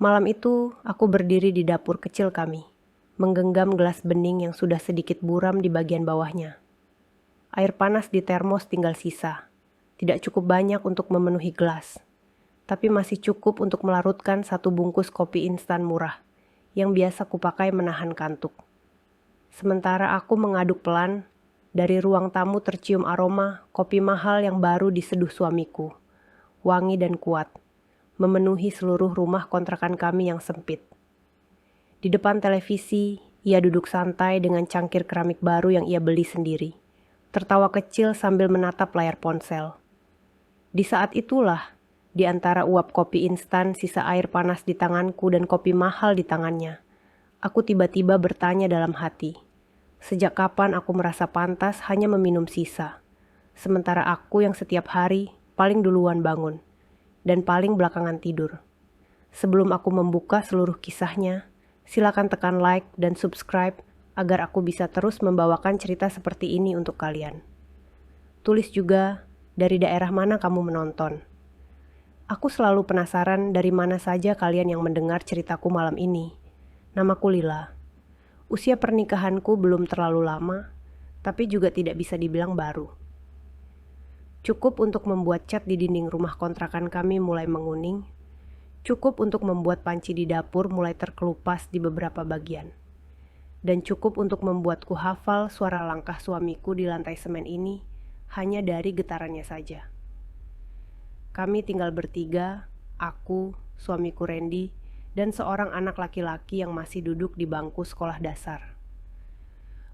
Malam itu, aku berdiri di dapur kecil kami, menggenggam gelas bening yang sudah sedikit buram di bagian bawahnya. Air panas di termos tinggal sisa. Tidak cukup banyak untuk memenuhi gelas, tapi masih cukup untuk melarutkan satu bungkus kopi instan murah yang biasa kupakai menahan kantuk. Sementara aku mengaduk pelan, dari ruang tamu tercium aroma kopi mahal yang baru diseduh suamiku, wangi dan kuat, memenuhi seluruh rumah kontrakan kami yang sempit. Di depan televisi, ia duduk santai dengan cangkir keramik baru yang ia beli sendiri, tertawa kecil sambil menatap layar ponsel. Di saat itulah, di antara uap kopi instan, sisa air panas di tanganku dan kopi mahal di tangannya, aku tiba-tiba bertanya dalam hati, sejak kapan aku merasa pantas hanya meminum sisa, sementara aku yang setiap hari paling duluan bangun dan paling belakangan tidur. Sebelum aku membuka seluruh kisahnya, silakan tekan like dan subscribe agar aku bisa terus membawakan cerita seperti ini untuk kalian. Tulis juga dari daerah mana kamu menonton. Aku selalu penasaran dari mana saja kalian yang mendengar ceritaku malam ini. Namaku Lila. Usia pernikahanku belum terlalu lama, tapi juga tidak bisa dibilang baru. Cukup untuk membuat cat di dinding rumah kontrakan kami mulai menguning. Cukup untuk membuat panci di dapur mulai terkelupas di beberapa bagian. Dan cukup untuk membuatku hafal suara langkah suamiku di lantai semen ini hanya dari getarannya saja. Kami tinggal bertiga, aku, suamiku Randy, dan seorang anak laki-laki yang masih duduk di bangku sekolah dasar.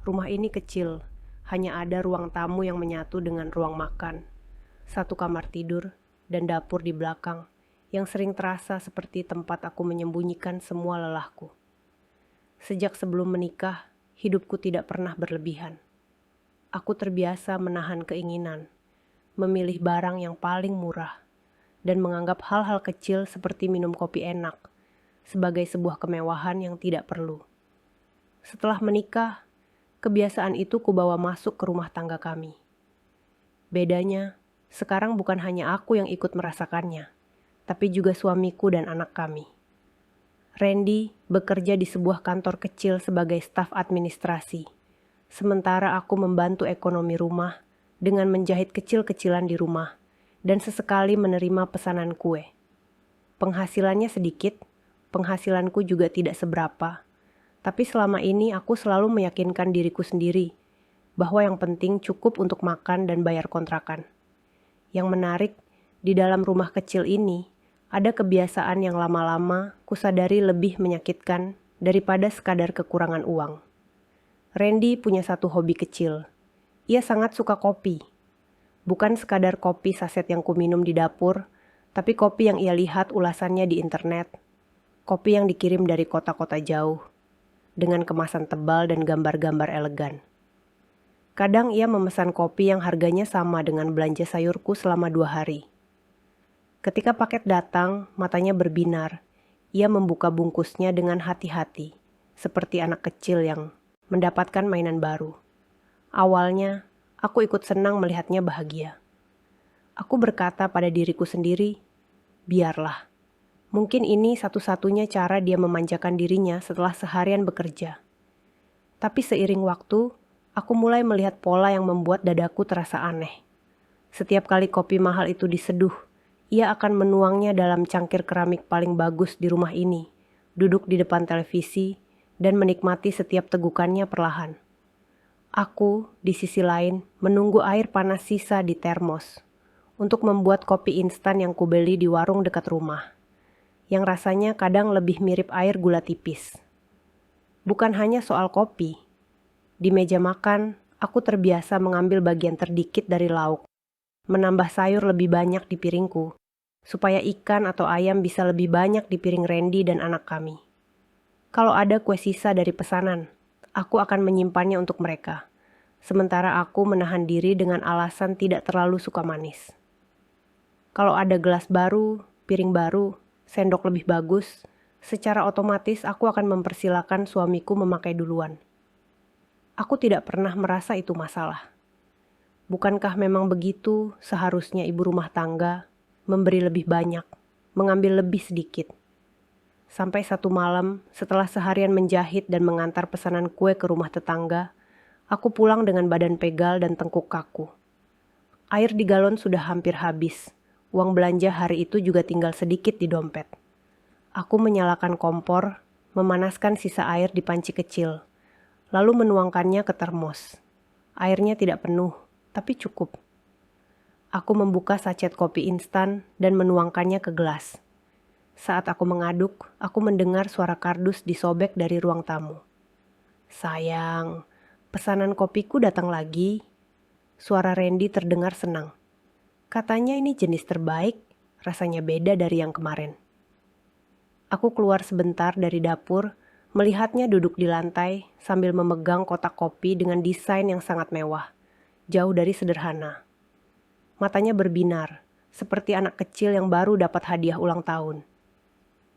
Rumah ini kecil, hanya ada ruang tamu yang menyatu dengan ruang makan, satu kamar tidur, dan dapur di belakang, yang sering terasa seperti tempat aku menyembunyikan semua lelahku. Sejak sebelum menikah, hidupku tidak pernah berlebihan. Aku terbiasa menahan keinginan, memilih barang yang paling murah, dan menganggap hal-hal kecil seperti minum kopi enak sebagai sebuah kemewahan yang tidak perlu. Setelah menikah, kebiasaan itu kubawa masuk ke rumah tangga kami. Bedanya, sekarang bukan hanya aku yang ikut merasakannya, tapi juga suamiku dan anak kami. Randy bekerja di sebuah kantor kecil sebagai staf administrasi, sementara aku membantu ekonomi rumah dengan menjahit kecil-kecilan di rumah dan sesekali menerima pesanan kue. Penghasilannya sedikit, penghasilanku juga tidak seberapa, tapi selama ini aku selalu meyakinkan diriku sendiri bahwa yang penting cukup untuk makan dan bayar kontrakan. Yang menarik, di dalam rumah kecil ini, ada kebiasaan yang lama-lama kusadari lebih menyakitkan daripada sekadar kekurangan uang. Randy punya satu hobi kecil. Ia sangat suka kopi. Bukan sekadar kopi saset yang kuminum di dapur, tapi kopi yang ia lihat ulasannya di internet. Kopi yang dikirim dari kota-kota jauh, dengan kemasan tebal dan gambar-gambar elegan. Kadang ia memesan kopi yang harganya sama dengan belanja sayurku selama 2 hari. Ketika paket datang, matanya berbinar. Ia membuka bungkusnya dengan hati-hati, seperti anak kecil yang mendapatkan mainan baru. Awalnya, aku ikut senang melihatnya bahagia. Aku berkata pada diriku sendiri, biarlah. Mungkin ini satu-satunya cara dia memanjakan dirinya setelah seharian bekerja. Tapi seiring waktu, aku mulai melihat pola yang membuat dadaku terasa aneh. Setiap kali kopi mahal itu diseduh, ia akan menuangnya dalam cangkir keramik paling bagus di rumah ini, duduk di depan televisi, dan menikmati setiap tegukannya perlahan. Aku, di sisi lain, menunggu air panas sisa di termos untuk membuat kopi instan yang kubeli di warung dekat rumah, yang rasanya kadang lebih mirip air gula tipis. Bukan hanya soal kopi. Di meja makan, aku terbiasa mengambil bagian terdikit dari lauk, menambah sayur lebih banyak di piringku, supaya ikan atau ayam bisa lebih banyak di piring Randy dan anak kami. Kalau ada kue sisa dari pesanan, aku akan menyimpannya untuk mereka, sementara aku menahan diri dengan alasan tidak terlalu suka manis. Kalau ada gelas baru, piring baru, sendok lebih bagus, secara otomatis aku akan mempersilakan suamiku memakai duluan. Aku tidak pernah merasa itu masalah. Bukankah memang begitu seharusnya ibu rumah tangga memberi lebih banyak, mengambil lebih sedikit? Sampai satu malam, setelah seharian menjahit dan mengantar pesanan kue ke rumah tetangga, aku pulang dengan badan pegal dan tengkuk kaku. Air di galon sudah hampir habis. Uang belanja hari itu juga tinggal sedikit di dompet. Aku menyalakan kompor, memanaskan sisa air di panci kecil, lalu menuangkannya ke termos. Airnya tidak penuh, tapi cukup. Aku membuka sachet kopi instan dan menuangkannya ke gelas. Saat aku mengaduk, aku mendengar suara kardus disobek dari ruang tamu. Sayang, pesanan kopiku datang lagi. Suara Randy terdengar senang. Katanya ini jenis terbaik, rasanya beda dari yang kemarin. Aku keluar sebentar dari dapur, melihatnya duduk di lantai sambil memegang kotak kopi dengan desain yang sangat mewah, jauh dari sederhana. Matanya berbinar, seperti anak kecil yang baru dapat hadiah ulang tahun.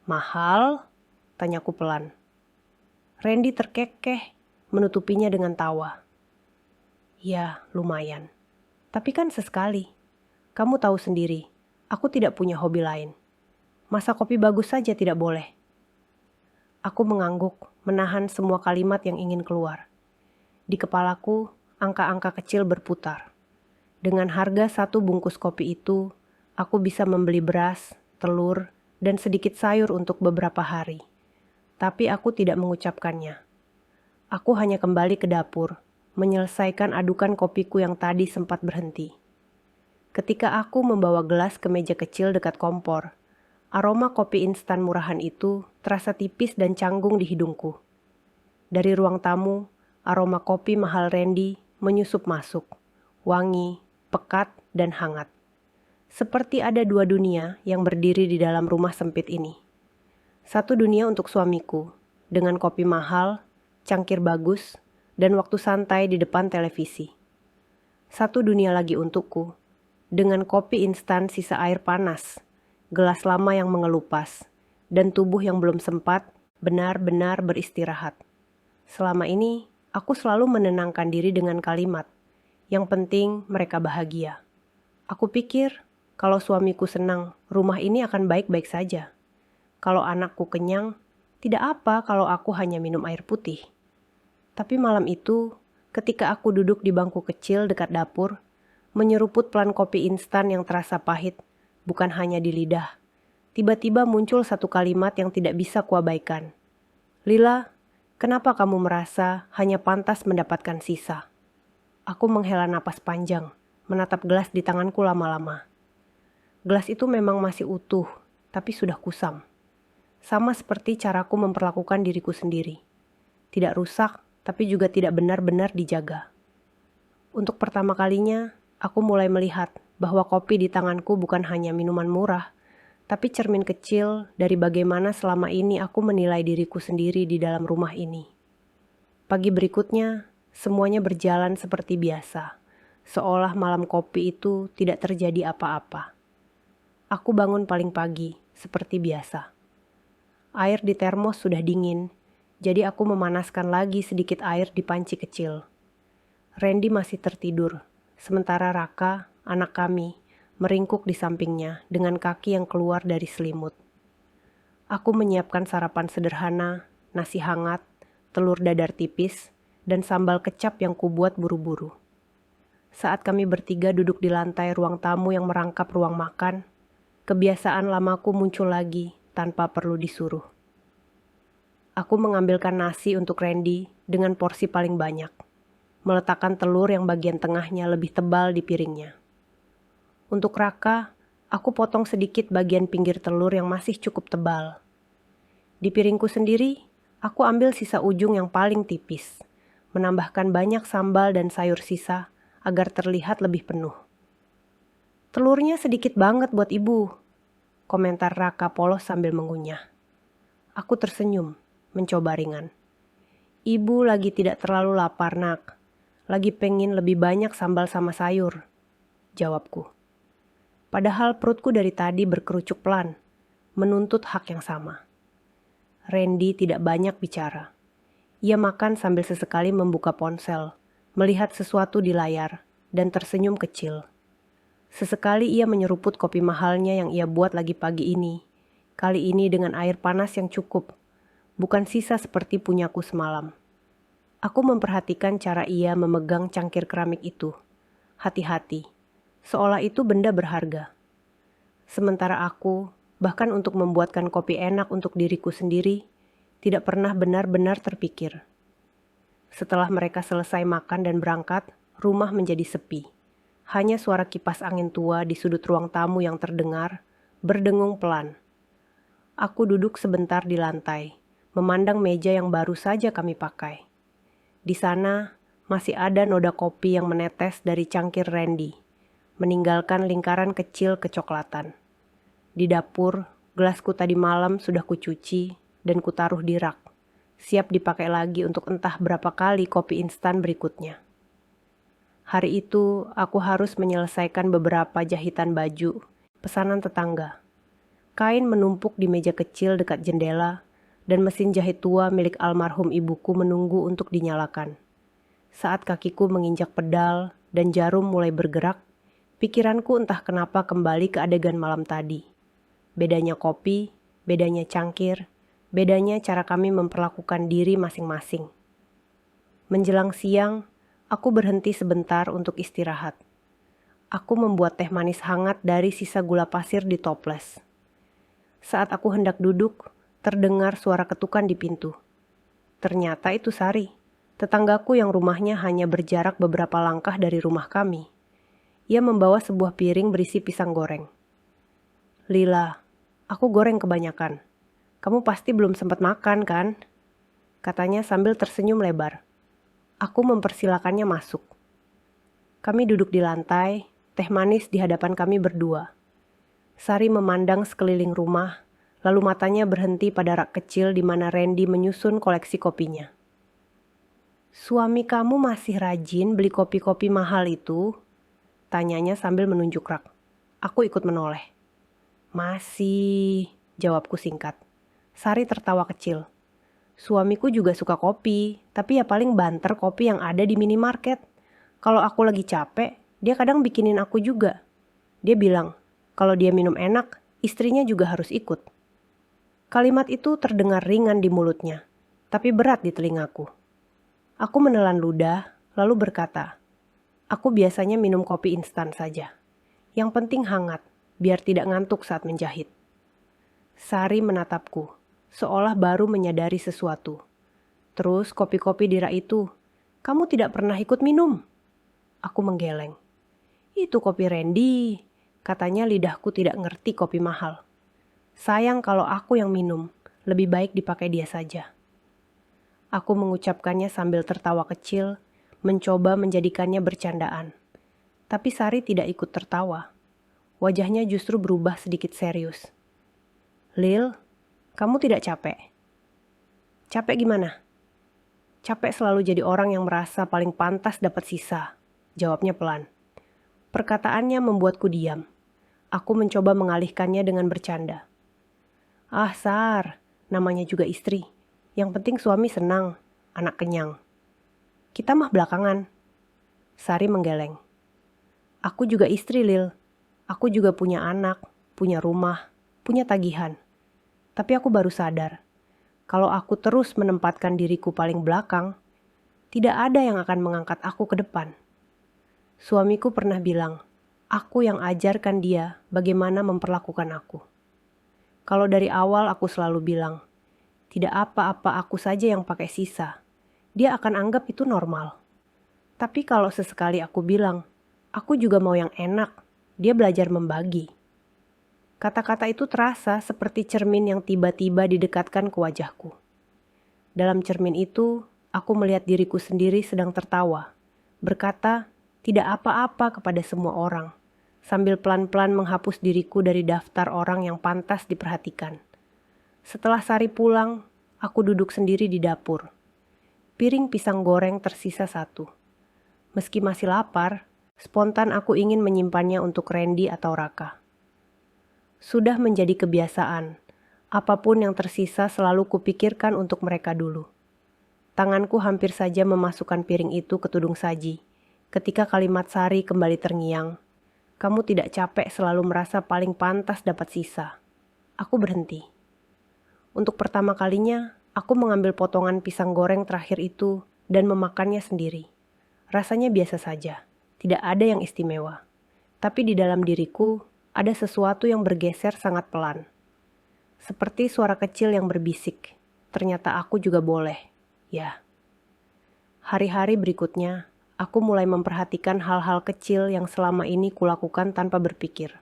Mahal? Tanyaku pelan. Randy terkekeh, menutupinya dengan tawa. Ya, lumayan. Tapi kan sesekali. Kamu tahu sendiri, aku tidak punya hobi lain. Masa kopi bagus saja tidak boleh? Aku mengangguk, menahan semua kalimat yang ingin keluar. Di kepalaku, angka-angka kecil berputar. Dengan harga satu bungkus kopi itu, aku bisa membeli beras, telur, dan sedikit sayur untuk beberapa hari. Tapi aku tidak mengucapkannya. Aku hanya kembali ke dapur, menyelesaikan adukan kopiku yang tadi sempat berhenti. Ketika aku membawa gelas ke meja kecil dekat kompor, aroma kopi instan murahan itu terasa tipis dan canggung di hidungku. Dari ruang tamu, aroma kopi mahal Randy menyusup masuk, wangi, pekat, dan hangat. Seperti ada dua dunia yang berdiri di dalam rumah sempit ini. Satu dunia untuk suamiku, dengan kopi mahal, cangkir bagus, dan waktu santai di depan televisi. Satu dunia lagi untukku, dengan kopi instan sisa air panas, gelas lama yang mengelupas, dan tubuh yang belum sempat benar-benar beristirahat. Selama ini, aku selalu menenangkan diri dengan kalimat, yang penting mereka bahagia. Aku pikir, kalau suamiku senang, rumah ini akan baik-baik saja. Kalau anakku kenyang, tidak apa kalau aku hanya minum air putih. Tapi malam itu, ketika aku duduk di bangku kecil dekat dapur, menyeruput pelan kopi instan yang terasa pahit, bukan hanya di lidah. Tiba-tiba muncul satu kalimat yang tidak bisa kuabaikan. Lila, kenapa kamu merasa hanya pantas mendapatkan sisa? Aku menghela napas panjang, menatap gelas di tanganku lama-lama. Gelas itu memang masih utuh, tapi sudah kusam. Sama seperti caraku memperlakukan diriku sendiri. Tidak rusak, tapi juga tidak benar-benar dijaga. Untuk pertama kalinya, aku mulai melihat bahwa kopi di tanganku bukan hanya minuman murah, tapi cermin kecil dari bagaimana selama ini aku menilai diriku sendiri di dalam rumah ini. Pagi berikutnya, semuanya berjalan seperti biasa, seolah malam kopi itu tidak terjadi apa-apa. Aku bangun paling pagi, seperti biasa. Air di termos sudah dingin, jadi aku memanaskan lagi sedikit air di panci kecil. Randy masih tertidur, sementara Raka, anak kami, meringkuk di sampingnya dengan kaki yang keluar dari selimut. Aku menyiapkan sarapan sederhana, nasi hangat, telur dadar tipis, dan sambal kecap yang kubuat buru-buru. Saat kami bertiga duduk di lantai ruang tamu yang merangkap ruang makan, kebiasaan lamaku muncul lagi tanpa perlu disuruh. Aku mengambilkan nasi untuk Randy dengan porsi paling banyak, meletakkan telur yang bagian tengahnya lebih tebal di piringnya. Untuk Raka, aku potong sedikit bagian pinggir telur yang masih cukup tebal. Di piringku sendiri, aku ambil sisa ujung yang paling tipis, menambahkan banyak sambal dan sayur sisa agar terlihat lebih penuh. Telurnya sedikit banget buat ibu, komentar Raka polos sambil mengunyah. Aku tersenyum, mencoba ringan. Ibu lagi tidak terlalu lapar, nak. Lagi pengen lebih banyak sambal sama sayur, jawabku. Padahal perutku dari tadi berkerucuk pelan, menuntut hak yang sama. Randy tidak banyak bicara. Ia makan sambil sesekali membuka ponsel, melihat sesuatu di layar, dan tersenyum kecil. Sesekali ia menyeruput kopi mahalnya yang ia buat lagi pagi ini, Kali ini dengan air panas yang cukup, bukan sisa seperti punyaku semalam. Aku memperhatikan cara ia memegang cangkir keramik itu. Hati-hati, seolah itu benda berharga. Sementara aku, bahkan untuk membuatkan kopi enak untuk diriku sendiri, tidak pernah benar-benar terpikir. Setelah mereka selesai makan dan berangkat, rumah menjadi sepi. Hanya suara kipas angin tua di sudut ruang tamu yang terdengar, berdengung pelan. Aku duduk sebentar di lantai, memandang meja yang baru saja kami pakai. Di sana, masih ada noda kopi yang menetes dari cangkir Randy, meninggalkan lingkaran kecil kecoklatan. Di dapur, gelasku tadi malam sudah kucuci dan kutaruh di rak, siap dipakai lagi untuk entah berapa kali kopi instan berikutnya. Hari itu, aku harus menyelesaikan beberapa jahitan baju, pesanan tetangga. Kain menumpuk di meja kecil dekat jendela, dan mesin jahit tua milik almarhum ibuku menunggu untuk dinyalakan. Saat kakiku menginjak pedal dan jarum mulai bergerak, pikiranku entah kenapa kembali ke adegan malam tadi. Bedanya kopi, bedanya cangkir, bedanya cara kami memperlakukan diri masing-masing. Menjelang siang, aku berhenti sebentar untuk istirahat. Aku membuat teh manis hangat dari sisa gula pasir di toples. Saat aku hendak duduk, terdengar suara ketukan di pintu. Ternyata itu Sari, tetanggaku yang rumahnya hanya berjarak beberapa langkah dari rumah kami. Ia membawa sebuah piring berisi pisang goreng. "Lila, aku goreng kebanyakan. Kamu pasti belum sempat makan, kan?" katanya sambil tersenyum lebar. Aku mempersilakannya masuk. Kami duduk di lantai, teh manis di hadapan kami berdua. Sari memandang sekeliling rumah, lalu matanya berhenti pada rak kecil di mana Randy menyusun koleksi kopinya. "Suami kamu masih rajin beli kopi-kopi mahal itu?" tanyanya sambil menunjuk rak. Aku ikut menoleh. "Masih," jawabku singkat. Sari tertawa kecil. "Suamiku juga suka kopi, tapi ya paling banter kopi yang ada di minimarket. Kalau aku lagi capek, dia kadang bikinin aku juga. Dia bilang, kalau dia minum enak, istrinya juga harus ikut." Kalimat itu terdengar ringan di mulutnya, tapi berat di telingaku. Aku menelan ludah, lalu berkata, "Aku biasanya minum kopi instan saja. Yang penting hangat, biar tidak ngantuk saat menjahit." Sari menatapku, seolah baru menyadari sesuatu. "Terus kopi-kopi di rak itu, kamu tidak pernah ikut minum?" Aku menggeleng. "Itu kopi Randy," katanya lidahku tidak ngerti kopi mahal. "Sayang kalau aku yang minum, lebih baik dipakai dia saja." Aku mengucapkannya sambil tertawa kecil, mencoba menjadikannya bercandaan. Tapi Sari tidak ikut tertawa. Wajahnya justru berubah sedikit serius. "Lil, kamu tidak capek?" "Capek gimana?" "Capek selalu jadi orang yang merasa paling pantas dapat sisa," jawabnya pelan. Perkataannya membuatku diam. Aku mencoba mengalihkannya dengan bercanda. "Ah, Sar, namanya juga istri. Yang penting suami senang, anak kenyang. Kita mah belakangan." Sari menggeleng. "Aku juga istri, Lil. Aku juga punya anak, punya rumah, punya tagihan. Tapi aku baru sadar, kalau aku terus menempatkan diriku paling belakang, tidak ada yang akan mengangkat aku ke depan. Suamiku pernah bilang, aku yang ajarkan dia bagaimana memperlakukan aku. Kalau dari awal aku selalu bilang, tidak apa-apa aku saja yang pakai sisa, dia akan anggap itu normal. Tapi kalau sesekali aku bilang, aku juga mau yang enak, dia belajar membagi." Kata-kata itu terasa seperti cermin yang tiba-tiba didekatkan ke wajahku. Dalam cermin itu, aku melihat diriku sendiri sedang tertawa, berkata tidak apa-apa kepada semua orang, sambil pelan-pelan menghapus diriku dari daftar orang yang pantas diperhatikan. Setelah Sari pulang, aku duduk sendiri di dapur. Piring pisang goreng tersisa satu. Meski masih lapar, spontan aku ingin menyimpannya untuk Randy atau Raka. Sudah menjadi kebiasaan, apapun yang tersisa selalu kupikirkan untuk mereka dulu. Tanganku hampir saja memasukkan piring itu ke tudung saji, ketika kalimat Sari kembali terngiang. "Kamu tidak capek selalu merasa paling pantas dapat sisa." Aku berhenti. Untuk pertama kalinya, aku mengambil potongan pisang goreng terakhir itu dan memakannya sendiri. Rasanya biasa saja, tidak ada yang istimewa. Tapi di dalam diriku, ada sesuatu yang bergeser sangat pelan. Seperti suara kecil yang berbisik, ternyata aku juga boleh. Ya. Hari-hari berikutnya, aku mulai memperhatikan hal-hal kecil yang selama ini kulakukan tanpa berpikir.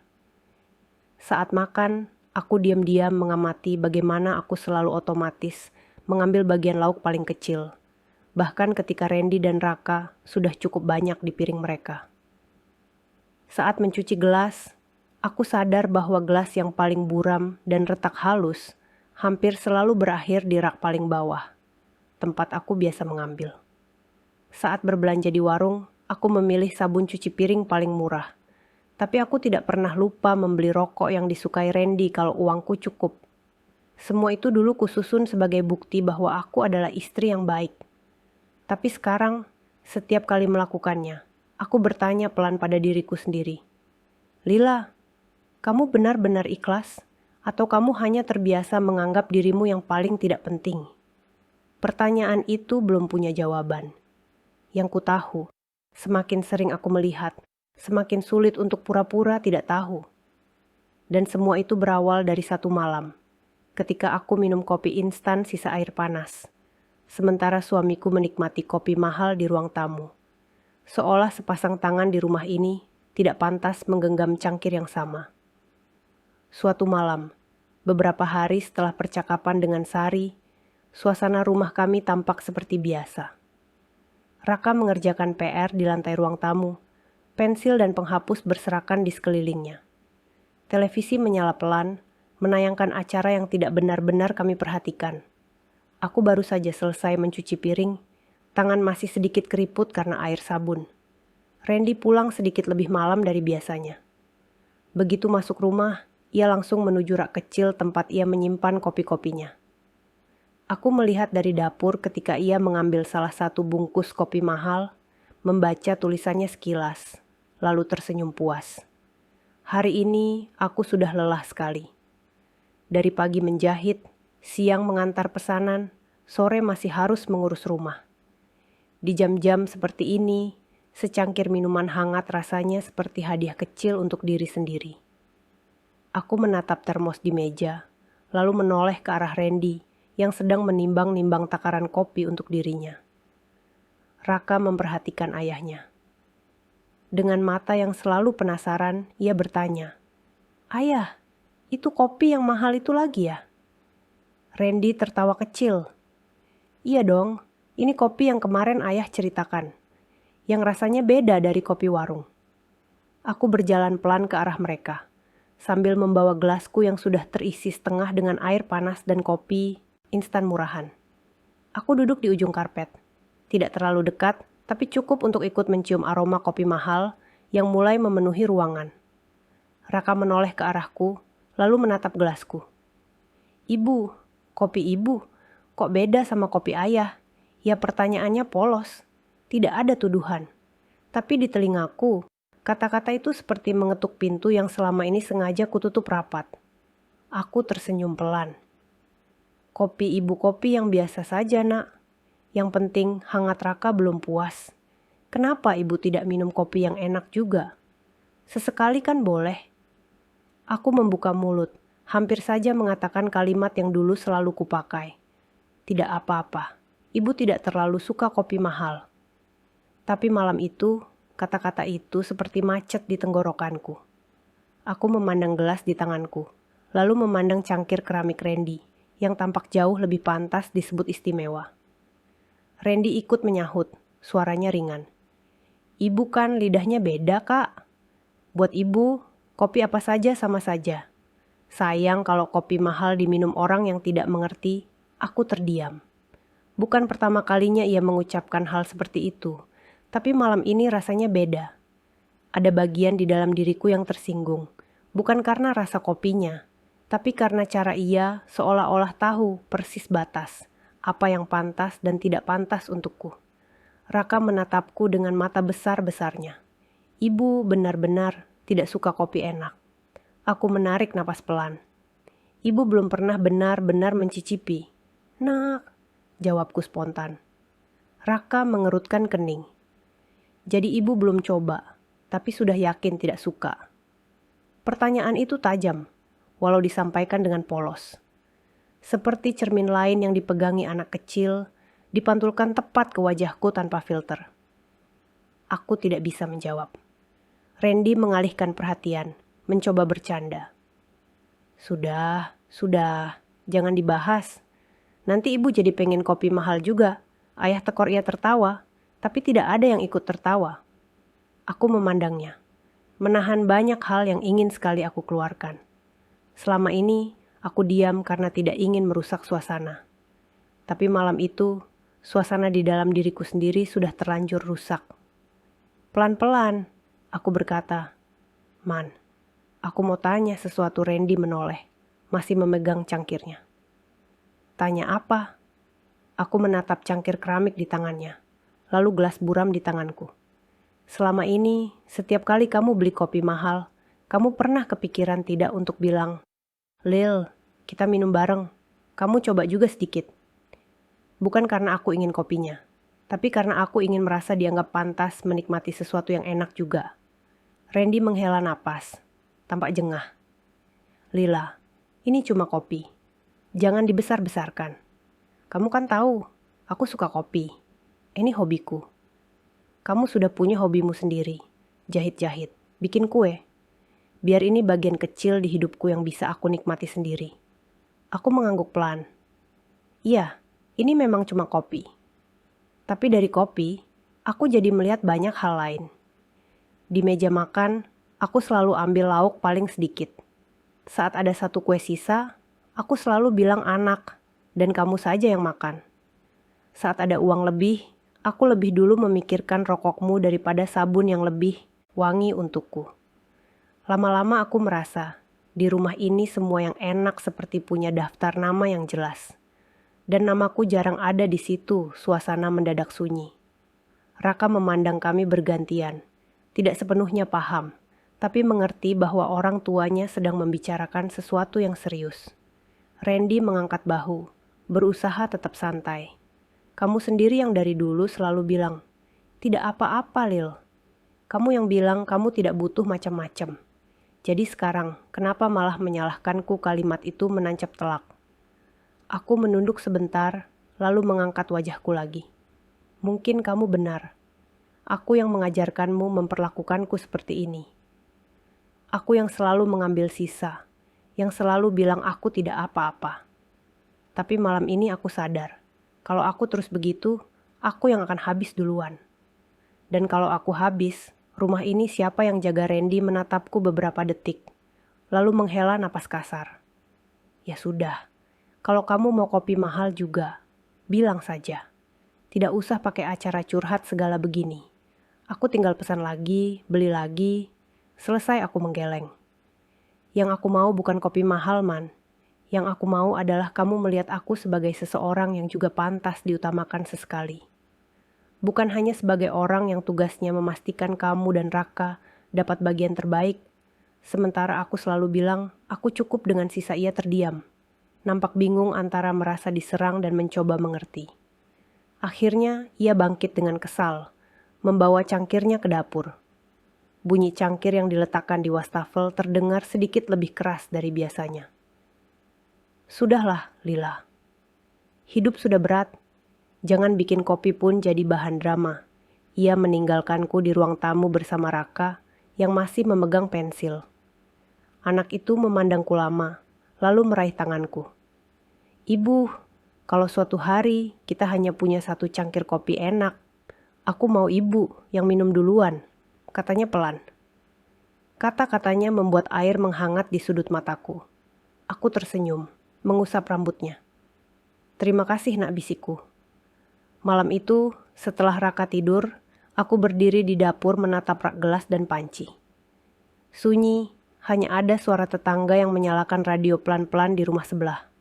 Saat makan, aku diam-diam mengamati bagaimana aku selalu otomatis mengambil bagian lauk paling kecil, bahkan ketika Randy dan Raka sudah cukup banyak di piring mereka. Saat mencuci gelas, aku sadar bahwa gelas yang paling buram dan retak halus hampir selalu berakhir di rak paling bawah, tempat aku biasa mengambil. Saat berbelanja di warung, aku memilih sabun cuci piring paling murah. Tapi aku tidak pernah lupa membeli rokok yang disukai Randy kalau uangku cukup. Semua itu dulu kususun sebagai bukti bahwa aku adalah istri yang baik. Tapi sekarang, setiap kali melakukannya, aku bertanya pelan pada diriku sendiri. Lila, kamu benar-benar ikhlas? Atau kamu hanya terbiasa menganggap dirimu yang paling tidak penting? Pertanyaan itu belum punya jawaban. Yang ku tahu, semakin sering aku melihat, semakin sulit untuk pura-pura tidak tahu. Dan semua itu berawal dari satu malam, ketika aku minum kopi instan sisa air panas, sementara suamiku menikmati kopi mahal di ruang tamu. Seolah sepasang tangan di rumah ini tidak pantas menggenggam cangkir yang sama. Suatu malam, beberapa hari setelah percakapan dengan Sari, suasana rumah kami tampak seperti biasa. Raka mengerjakan PR di lantai ruang tamu. Pensil dan penghapus berserakan di sekelilingnya. Televisi menyala pelan, menayangkan acara yang tidak benar-benar kami perhatikan. Aku baru saja selesai mencuci piring, tangan masih sedikit keriput karena air sabun. Randy pulang sedikit lebih malam dari biasanya. Begitu masuk rumah, ia langsung menuju rak kecil tempat ia menyimpan kopi-kopinya. Aku melihat dari dapur ketika ia mengambil salah satu bungkus kopi mahal, membaca tulisannya sekilas, lalu tersenyum puas. Hari ini aku sudah lelah sekali. Dari pagi menjahit, siang mengantar pesanan, sore masih harus mengurus rumah. Di jam-jam seperti ini, secangkir minuman hangat rasanya seperti hadiah kecil untuk diri sendiri. Aku menatap termos di meja, lalu menoleh ke arah Randy yang sedang menimbang-nimbang takaran kopi untuk dirinya. Raka memperhatikan ayahnya. Dengan mata yang selalu penasaran, ia bertanya, "Ayah, itu kopi yang mahal itu lagi ya?" Randy tertawa kecil. "Iya dong, ini kopi yang kemarin ayah ceritakan, yang rasanya beda dari kopi warung." Aku berjalan pelan ke arah mereka, sambil membawa gelasku yang sudah terisi setengah dengan air panas dan kopi instan murahan. Aku duduk di ujung karpet. Tidak terlalu dekat, tapi cukup untuk ikut mencium aroma kopi mahal yang mulai memenuhi ruangan. Raka menoleh ke arahku, lalu menatap gelasku. "Ibu, kopi ibu, kok beda sama kopi ayah?" Ya pertanyaannya polos, tidak ada tuduhan. Tapi di telingaku, kata-kata itu seperti mengetuk pintu yang selama ini sengaja kututup rapat. Aku tersenyum pelan. "Kopi ibu kopi yang biasa saja, Nak. Yang penting hangat Raka belum puas. Kenapa ibu tidak minum kopi yang enak juga? Sesekali kan boleh." Aku membuka mulut, hampir saja mengatakan kalimat yang dulu selalu kupakai. "Tidak apa-apa, ibu tidak terlalu suka kopi mahal." Tapi malam itu, kata-kata itu seperti macet di tenggorokanku. Aku memandang gelas di tanganku, lalu memandang cangkir keramik Randy, yang tampak jauh lebih pantas disebut istimewa. Randy ikut menyahut, suaranya ringan. "Ibu kan lidahnya beda, Kak. Buat ibu, kopi apa saja sama saja. Sayang kalau kopi mahal diminum orang yang tidak mengerti." Aku terdiam. Bukan pertama kalinya ia mengucapkan hal seperti itu, tapi malam ini rasanya beda. Ada bagian di dalam diriku yang tersinggung, bukan karena rasa kopinya, tapi karena cara ia seolah-olah tahu persis batas, apa yang pantas dan tidak pantas untukku. Raka menatapku dengan mata besar-besarnya. "Ibu benar-benar tidak suka kopi enak." Aku menarik napas pelan. Ibu belum pernah benar-benar mencicipi. Nak, jawabku spontan. Raka mengerutkan kening. Jadi ibu belum coba, tapi sudah yakin tidak suka. Pertanyaan itu tajam, walau disampaikan dengan polos. Seperti cermin lain yang dipegangi anak kecil, dipantulkan tepat ke wajahku tanpa filter. Aku tidak bisa menjawab. Randy mengalihkan perhatian, mencoba bercanda. Sudah, jangan dibahas. Nanti ibu jadi pengen kopi mahal juga. Ayah tekor ia tertawa, tapi tidak ada yang ikut tertawa. Aku memandangnya, menahan banyak hal yang ingin sekali aku keluarkan. Selama ini, aku diam karena tidak ingin merusak suasana. Tapi malam itu, suasana di dalam diriku sendiri sudah terlanjur rusak. Pelan-pelan, aku berkata, Man, aku mau tanya sesuatu. Randy menoleh, masih memegang cangkirnya. Tanya apa? Aku menatap cangkir keramik di tangannya, lalu gelas buram di tanganku. Selama ini, setiap kali kamu beli kopi mahal, kamu pernah kepikiran tidak untuk bilang, Lil, kita minum bareng, kamu coba juga sedikit. Bukan karena aku ingin kopinya, tapi karena aku ingin merasa dianggap pantas menikmati sesuatu yang enak juga. Randy menghela napas, tampak jengah. Lila, ini cuma kopi. Jangan dibesar-besarkan. Kamu kan tahu, aku suka kopi. Ini hobiku. Kamu sudah punya hobimu sendiri, jahit-jahit, bikin kue. Biar ini bagian kecil di hidupku yang bisa aku nikmati sendiri. Aku mengangguk pelan. Iya, ini memang cuma kopi. Tapi dari kopi, aku jadi melihat banyak hal lain. Di meja makan, aku selalu ambil lauk paling sedikit. Saat ada satu kue sisa, aku selalu bilang anak, dan kamu saja yang makan. Saat ada uang lebih, aku lebih dulu memikirkan rokokmu daripada sabun yang lebih wangi untukku. Lama-lama aku merasa, di rumah ini semua yang enak seperti punya daftar nama yang jelas. Dan namaku jarang ada di situ, suasana mendadak sunyi. Raka memandang kami bergantian, tidak sepenuhnya paham, tapi mengerti bahwa orang tuanya sedang membicarakan sesuatu yang serius. Randy mengangkat bahu, berusaha tetap santai. Kamu sendiri yang dari dulu selalu bilang, tidak apa-apa Lil. Kamu yang bilang kamu tidak butuh macam-macam. Jadi sekarang, kenapa malah menyalahkanku? Kalimat itu menancap telak. Aku menunduk sebentar, lalu mengangkat wajahku lagi. Mungkin kamu benar. Aku yang mengajarkanmu memperlakukanku seperti ini. Aku yang selalu mengambil sisa, yang selalu bilang aku tidak apa-apa. Tapi malam ini aku sadar, kalau aku terus begitu, aku yang akan habis duluan. Dan kalau aku habis, rumah ini siapa yang jaga? Randy menatapku beberapa detik, lalu menghela napas kasar. Ya sudah, kalau kamu mau kopi mahal juga, bilang saja. Tidak usah pakai acara curhat segala begini. Aku tinggal pesan lagi, beli lagi, selesai aku menggeleng. Yang aku mau bukan kopi mahal, Man. Yang aku mau adalah kamu melihat aku sebagai seseorang yang juga pantas diutamakan sesekali. Bukan hanya sebagai orang yang tugasnya memastikan kamu dan Raka dapat bagian terbaik, sementara aku selalu bilang aku cukup dengan sisa. Ia terdiam, nampak bingung antara merasa diserang dan mencoba mengerti. Akhirnya ia bangkit dengan kesal, membawa cangkirnya ke dapur. Bunyi cangkir yang diletakkan di wastafel terdengar sedikit lebih keras dari biasanya. Sudahlah, Lila. Hidup sudah berat. Jangan bikin kopi pun jadi bahan drama. Ia meninggalkanku di ruang tamu bersama Raka yang masih memegang pensil. Anak itu memandangku lama, lalu meraih tanganku. Ibu, kalau suatu hari kita hanya punya satu cangkir kopi enak, aku mau ibu yang minum duluan, katanya pelan. Kata-katanya membuat air menghangat di sudut mataku. Aku tersenyum, mengusap rambutnya. Terima kasih nak, bisikku. Malam itu, setelah Raka tidur, aku berdiri di dapur menatap rak gelas dan panci. Sunyi, hanya ada suara tetangga yang menyalakan radio pelan-pelan di rumah sebelah.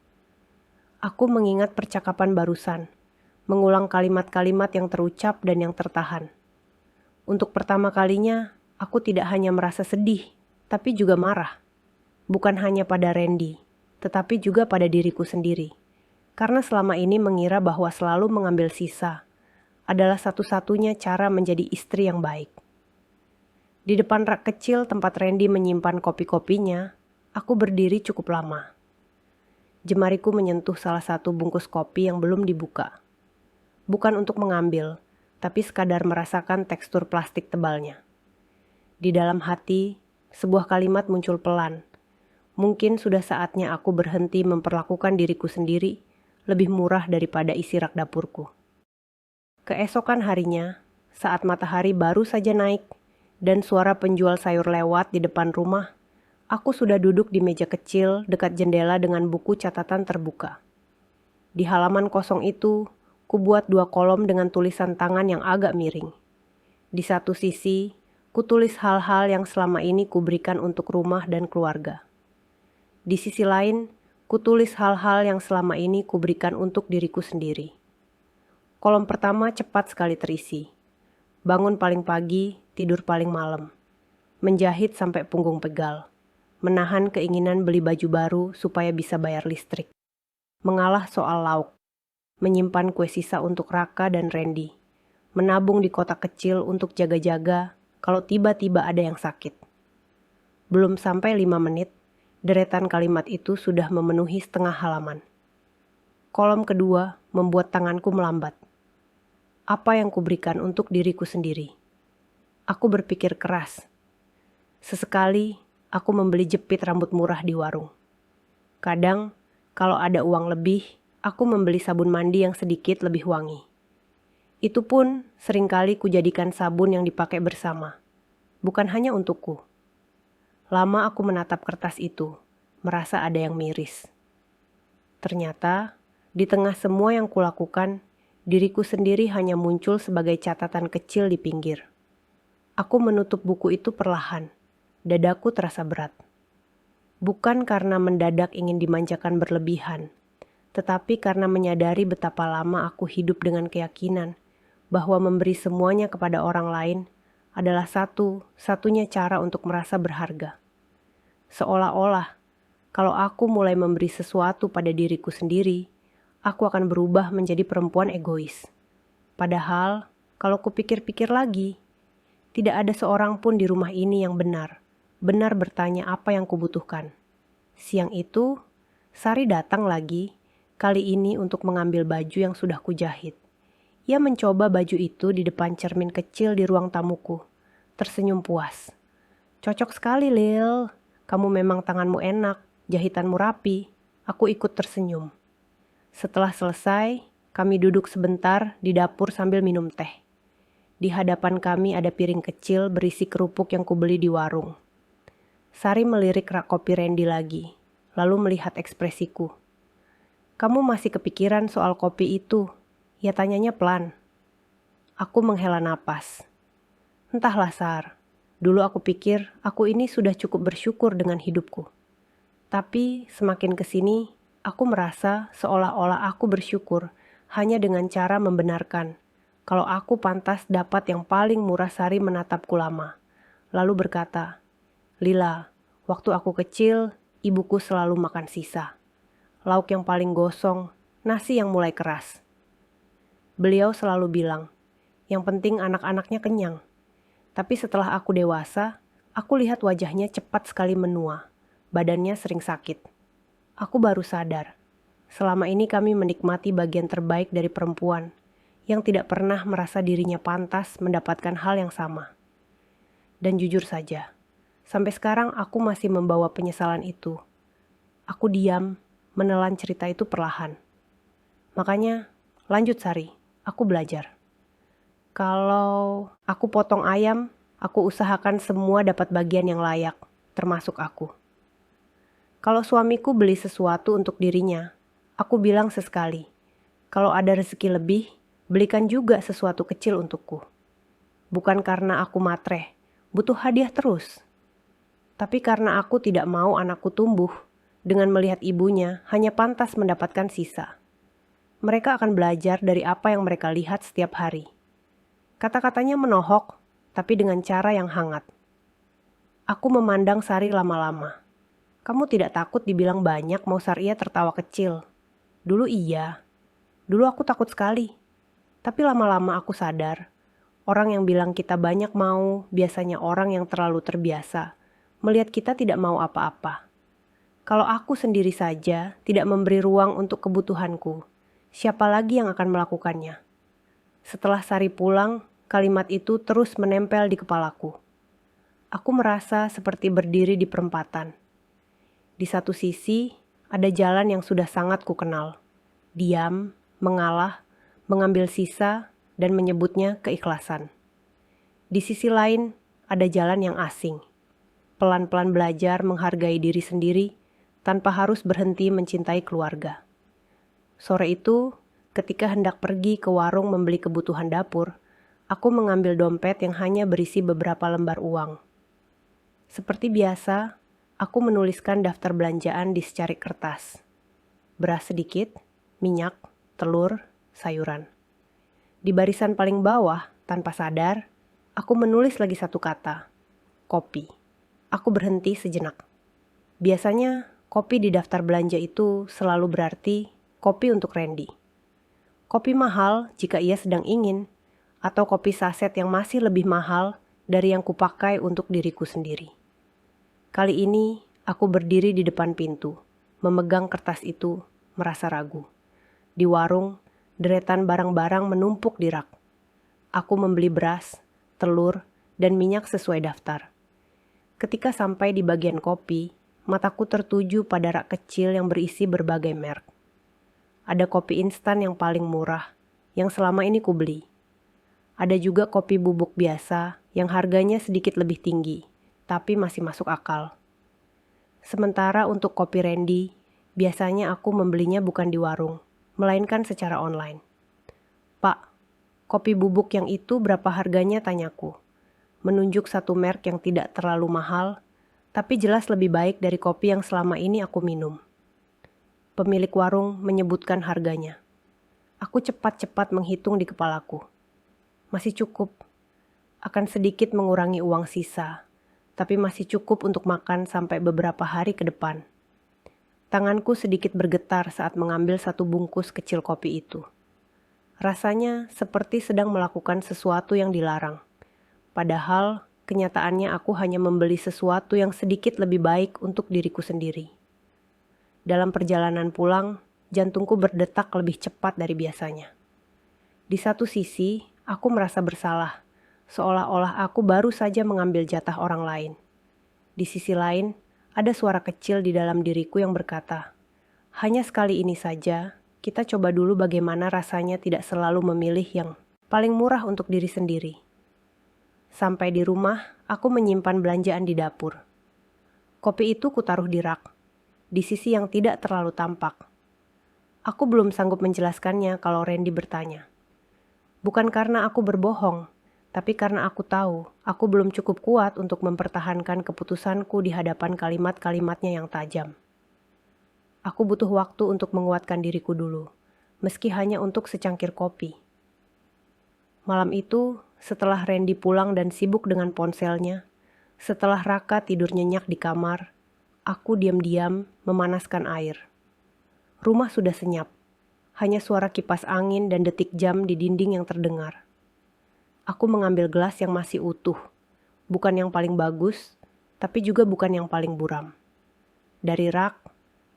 Aku mengingat percakapan barusan, mengulang kalimat-kalimat yang terucap dan yang tertahan. Untuk pertama kalinya, aku tidak hanya merasa sedih, tapi juga marah. Bukan hanya pada Randy, tetapi juga pada diriku sendiri. Karena selama ini mengira bahwa selalu mengambil sisa adalah satu-satunya cara menjadi istri yang baik. Di depan rak kecil tempat Randy menyimpan kopi-kopinya, aku berdiri cukup lama. Jemariku menyentuh salah satu bungkus kopi yang belum dibuka. Bukan untuk mengambil, tapi sekadar merasakan tekstur plastik tebalnya. Di dalam hati, sebuah kalimat muncul pelan. Mungkin sudah saatnya aku berhenti memperlakukan diriku sendiri lebih murah daripada isi rak dapurku. Keesokan harinya, saat matahari baru saja naik dan suara penjual sayur lewat di depan rumah, aku sudah duduk di meja kecil dekat jendela dengan buku catatan terbuka. Di halaman kosong itu, ku buat 2 kolom dengan tulisan tangan yang agak miring. Di satu sisi, ku tulis hal-hal yang selama ini kuberikan untuk rumah dan keluarga. Di sisi lain, ku tulis hal-hal yang selama ini kuberikan untuk diriku sendiri. Kolom pertama cepat sekali terisi. Bangun paling pagi, tidur paling malam. Menjahit sampai punggung pegal. Menahan keinginan beli baju baru supaya bisa bayar listrik. Mengalah soal lauk. Menyimpan kue sisa untuk Raka dan Randy. Menabung di kotak kecil untuk jaga-jaga kalau tiba-tiba ada yang sakit. Belum sampai 5 menit, deretan kalimat itu sudah memenuhi setengah halaman. Kolom kedua membuat tanganku melambat. Apa yang kuberikan untuk diriku sendiri? Aku berpikir keras. Sesekali, aku membeli jepit rambut murah di warung. Kadang, kalau ada uang lebih, aku membeli sabun mandi yang sedikit lebih wangi. Itu pun seringkali kujadikan sabun yang dipakai bersama, bukan hanya untukku. Lama aku menatap kertas itu, merasa ada yang miris. Ternyata, di tengah semua yang kulakukan, diriku sendiri hanya muncul sebagai catatan kecil di pinggir. Aku menutup buku itu perlahan. Dadaku terasa berat. Bukan karena mendadak ingin dimanjakan berlebihan, tetapi karena menyadari betapa lama aku hidup dengan keyakinan bahwa memberi semuanya kepada orang lain adalah satu-satunya cara untuk merasa berharga. Seolah-olah, kalau aku mulai memberi sesuatu pada diriku sendiri, aku akan berubah menjadi perempuan egois. Padahal, kalau kupikir-pikir lagi, tidak ada seorang pun di rumah ini yang benar bertanya apa yang kubutuhkan. Siang itu, Sari datang lagi, kali ini untuk mengambil baju yang sudah kujahit. Ia mencoba baju itu di depan cermin kecil di ruang tamuku, tersenyum puas. Cocok sekali, Lil. Kamu memang tanganmu enak, jahitanmu rapi. Aku ikut tersenyum. Setelah selesai, kami duduk sebentar di dapur sambil minum teh. Di hadapan kami ada piring kecil berisi kerupuk yang kubeli di warung. Sari melirik rak kopi Randy lagi, lalu melihat ekspresiku. Kamu masih kepikiran soal kopi itu? Ia tanyanya pelan. Aku menghela napas. Entahlah, Sar. Dulu aku pikir aku ini sudah cukup bersyukur dengan hidupku. Tapi semakin kesini, aku merasa seolah-olah aku bersyukur hanya dengan cara membenarkan kalau aku pantas dapat yang paling murah. Sari menatapku lama, lalu berkata, Lila, waktu aku kecil, ibuku selalu makan sisa. Lauk yang paling gosong, nasi yang mulai keras. Beliau selalu bilang, yang penting anak-anaknya kenyang. Tapi setelah aku dewasa, aku lihat wajahnya cepat sekali menua. Badannya sering sakit. Aku baru sadar, selama ini kami menikmati bagian terbaik dari perempuan yang tidak pernah merasa dirinya pantas mendapatkan hal yang sama. Dan jujur saja, sampai sekarang aku masih membawa penyesalan itu. Aku diam, menelan cerita itu perlahan. Makanya, lanjut Sari, aku belajar. Kalau aku potong ayam, aku usahakan semua dapat bagian yang layak, termasuk aku. Kalau suamiku beli sesuatu untuk dirinya, aku bilang sesekali, kalau ada rezeki lebih, belikan juga sesuatu kecil untukku. Bukan karena aku matre, butuh hadiah terus. Tapi karena aku tidak mau anakku tumbuh dengan melihat ibunya hanya pantas mendapatkan sisa. Mereka akan belajar dari apa yang mereka lihat setiap hari. Kata-katanya menohok, tapi dengan cara yang hangat. Aku memandang Sari lama-lama. Kamu tidak takut dibilang banyak, mau Saria tertawa kecil. Dulu iya. Dulu aku takut sekali. Tapi lama-lama aku sadar, orang yang bilang kita banyak mau, biasanya orang yang terlalu terbiasa. Melihat kita tidak mau apa-apa. Kalau aku sendiri saja tidak memberi ruang untuk kebutuhanku, siapa lagi yang akan melakukannya? Setelah Sari pulang, kalimat itu terus menempel di kepalaku. Aku merasa seperti berdiri di perempatan. Di satu sisi, ada jalan yang sudah sangat kukenal. Diam, mengalah, mengambil sisa, dan menyebutnya keikhlasan. Di sisi lain, ada jalan yang asing. Pelan-pelan belajar menghargai diri sendiri, tanpa harus berhenti mencintai keluarga. Sore itu, ketika hendak pergi ke warung membeli kebutuhan dapur, aku mengambil dompet yang hanya berisi beberapa lembar uang. Seperti biasa, aku menuliskan daftar belanjaan di secarik kertas. Beras sedikit, minyak, telur, sayuran. Di barisan paling bawah, tanpa sadar, aku menulis lagi satu kata, kopi. Aku berhenti sejenak. Biasanya, kopi di daftar belanja itu selalu berarti kopi untuk Randy. Kopi mahal jika ia sedang ingin, atau kopi saset yang masih lebih mahal dari yang kupakai untuk diriku sendiri. Kali ini, aku berdiri di depan pintu, memegang kertas itu, merasa ragu. Di warung, deretan barang-barang menumpuk di rak. Aku membeli beras, telur, dan minyak sesuai daftar. Ketika sampai di bagian kopi, mataku tertuju pada rak kecil yang berisi berbagai merek. Ada kopi instan yang paling murah, yang selama ini kubeli. Ada juga kopi bubuk biasa, yang harganya sedikit lebih tinggi, tapi masih masuk akal. Sementara untuk kopi Randy, biasanya aku membelinya bukan di warung, melainkan secara online. Pak, kopi bubuk yang itu berapa harganya, tanyaku. Menunjuk satu merek yang tidak terlalu mahal, tapi jelas lebih baik dari kopi yang selama ini aku minum. Pemilik warung menyebutkan harganya. Aku cepat-cepat menghitung di kepalaku. Masih cukup. Akan sedikit mengurangi uang sisa, tapi masih cukup untuk makan sampai beberapa hari ke depan. Tanganku sedikit bergetar saat mengambil satu bungkus kecil kopi itu. Rasanya seperti sedang melakukan sesuatu yang dilarang. Padahal, kenyataannya aku hanya membeli sesuatu yang sedikit lebih baik untuk diriku sendiri. Dalam perjalanan pulang, jantungku berdetak lebih cepat dari biasanya. Di satu sisi, aku merasa bersalah, seolah-olah aku baru saja mengambil jatah orang lain. Di sisi lain, ada suara kecil di dalam diriku yang berkata, hanya sekali ini saja, kita coba dulu bagaimana rasanya tidak selalu memilih yang paling murah untuk diri sendiri. Sampai di rumah, aku menyimpan belanjaan di dapur. Kopi itu kutaruh di rak, di sisi yang tidak terlalu tampak. Aku belum sanggup menjelaskannya kalau Randy bertanya. Bukan karena aku berbohong, tapi karena aku tahu aku belum cukup kuat untuk mempertahankan keputusanku di hadapan kalimat-kalimatnya yang tajam. Aku butuh waktu untuk menguatkan diriku dulu, meski hanya untuk secangkir kopi. Malam itu, setelah Randy pulang dan sibuk dengan ponselnya, setelah Raka tidur nyenyak di kamar, aku diam-diam memanaskan air. Rumah sudah senyap, hanya suara kipas angin dan detik jam di dinding yang terdengar. Aku mengambil gelas yang masih utuh, bukan yang paling bagus, tapi juga bukan yang paling buram. Dari rak,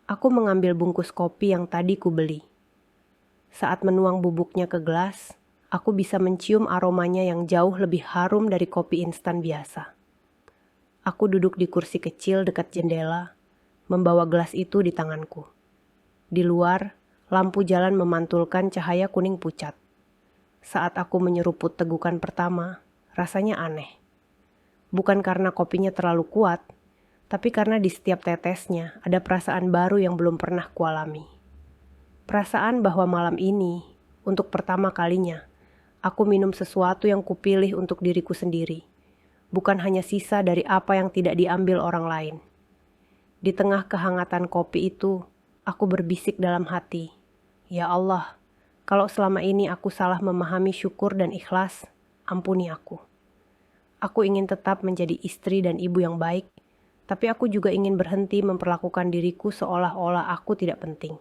aku mengambil bungkus kopi yang tadi kubeli. Saat menuang bubuknya ke gelas, aku bisa mencium aromanya yang jauh lebih harum dari kopi instan biasa. Aku duduk di kursi kecil dekat jendela, membawa gelas itu di tanganku. Di luar, lampu jalan memantulkan cahaya kuning pucat. Saat aku menyeruput tegukan pertama, rasanya aneh. Bukan karena kopinya terlalu kuat, tapi karena di setiap tetesnya ada perasaan baru yang belum pernah kualami. Perasaan bahwa malam ini, untuk pertama kalinya, aku minum sesuatu yang kupilih untuk diriku sendiri, bukan hanya sisa dari apa yang tidak diambil orang lain. Di tengah kehangatan kopi itu, aku berbisik dalam hati, "Ya Allah, kalau selama ini aku salah memahami syukur dan ikhlas, ampuni aku. Aku ingin tetap menjadi istri dan ibu yang baik, Tapi aku juga ingin berhenti memperlakukan diriku seolah-olah aku tidak penting.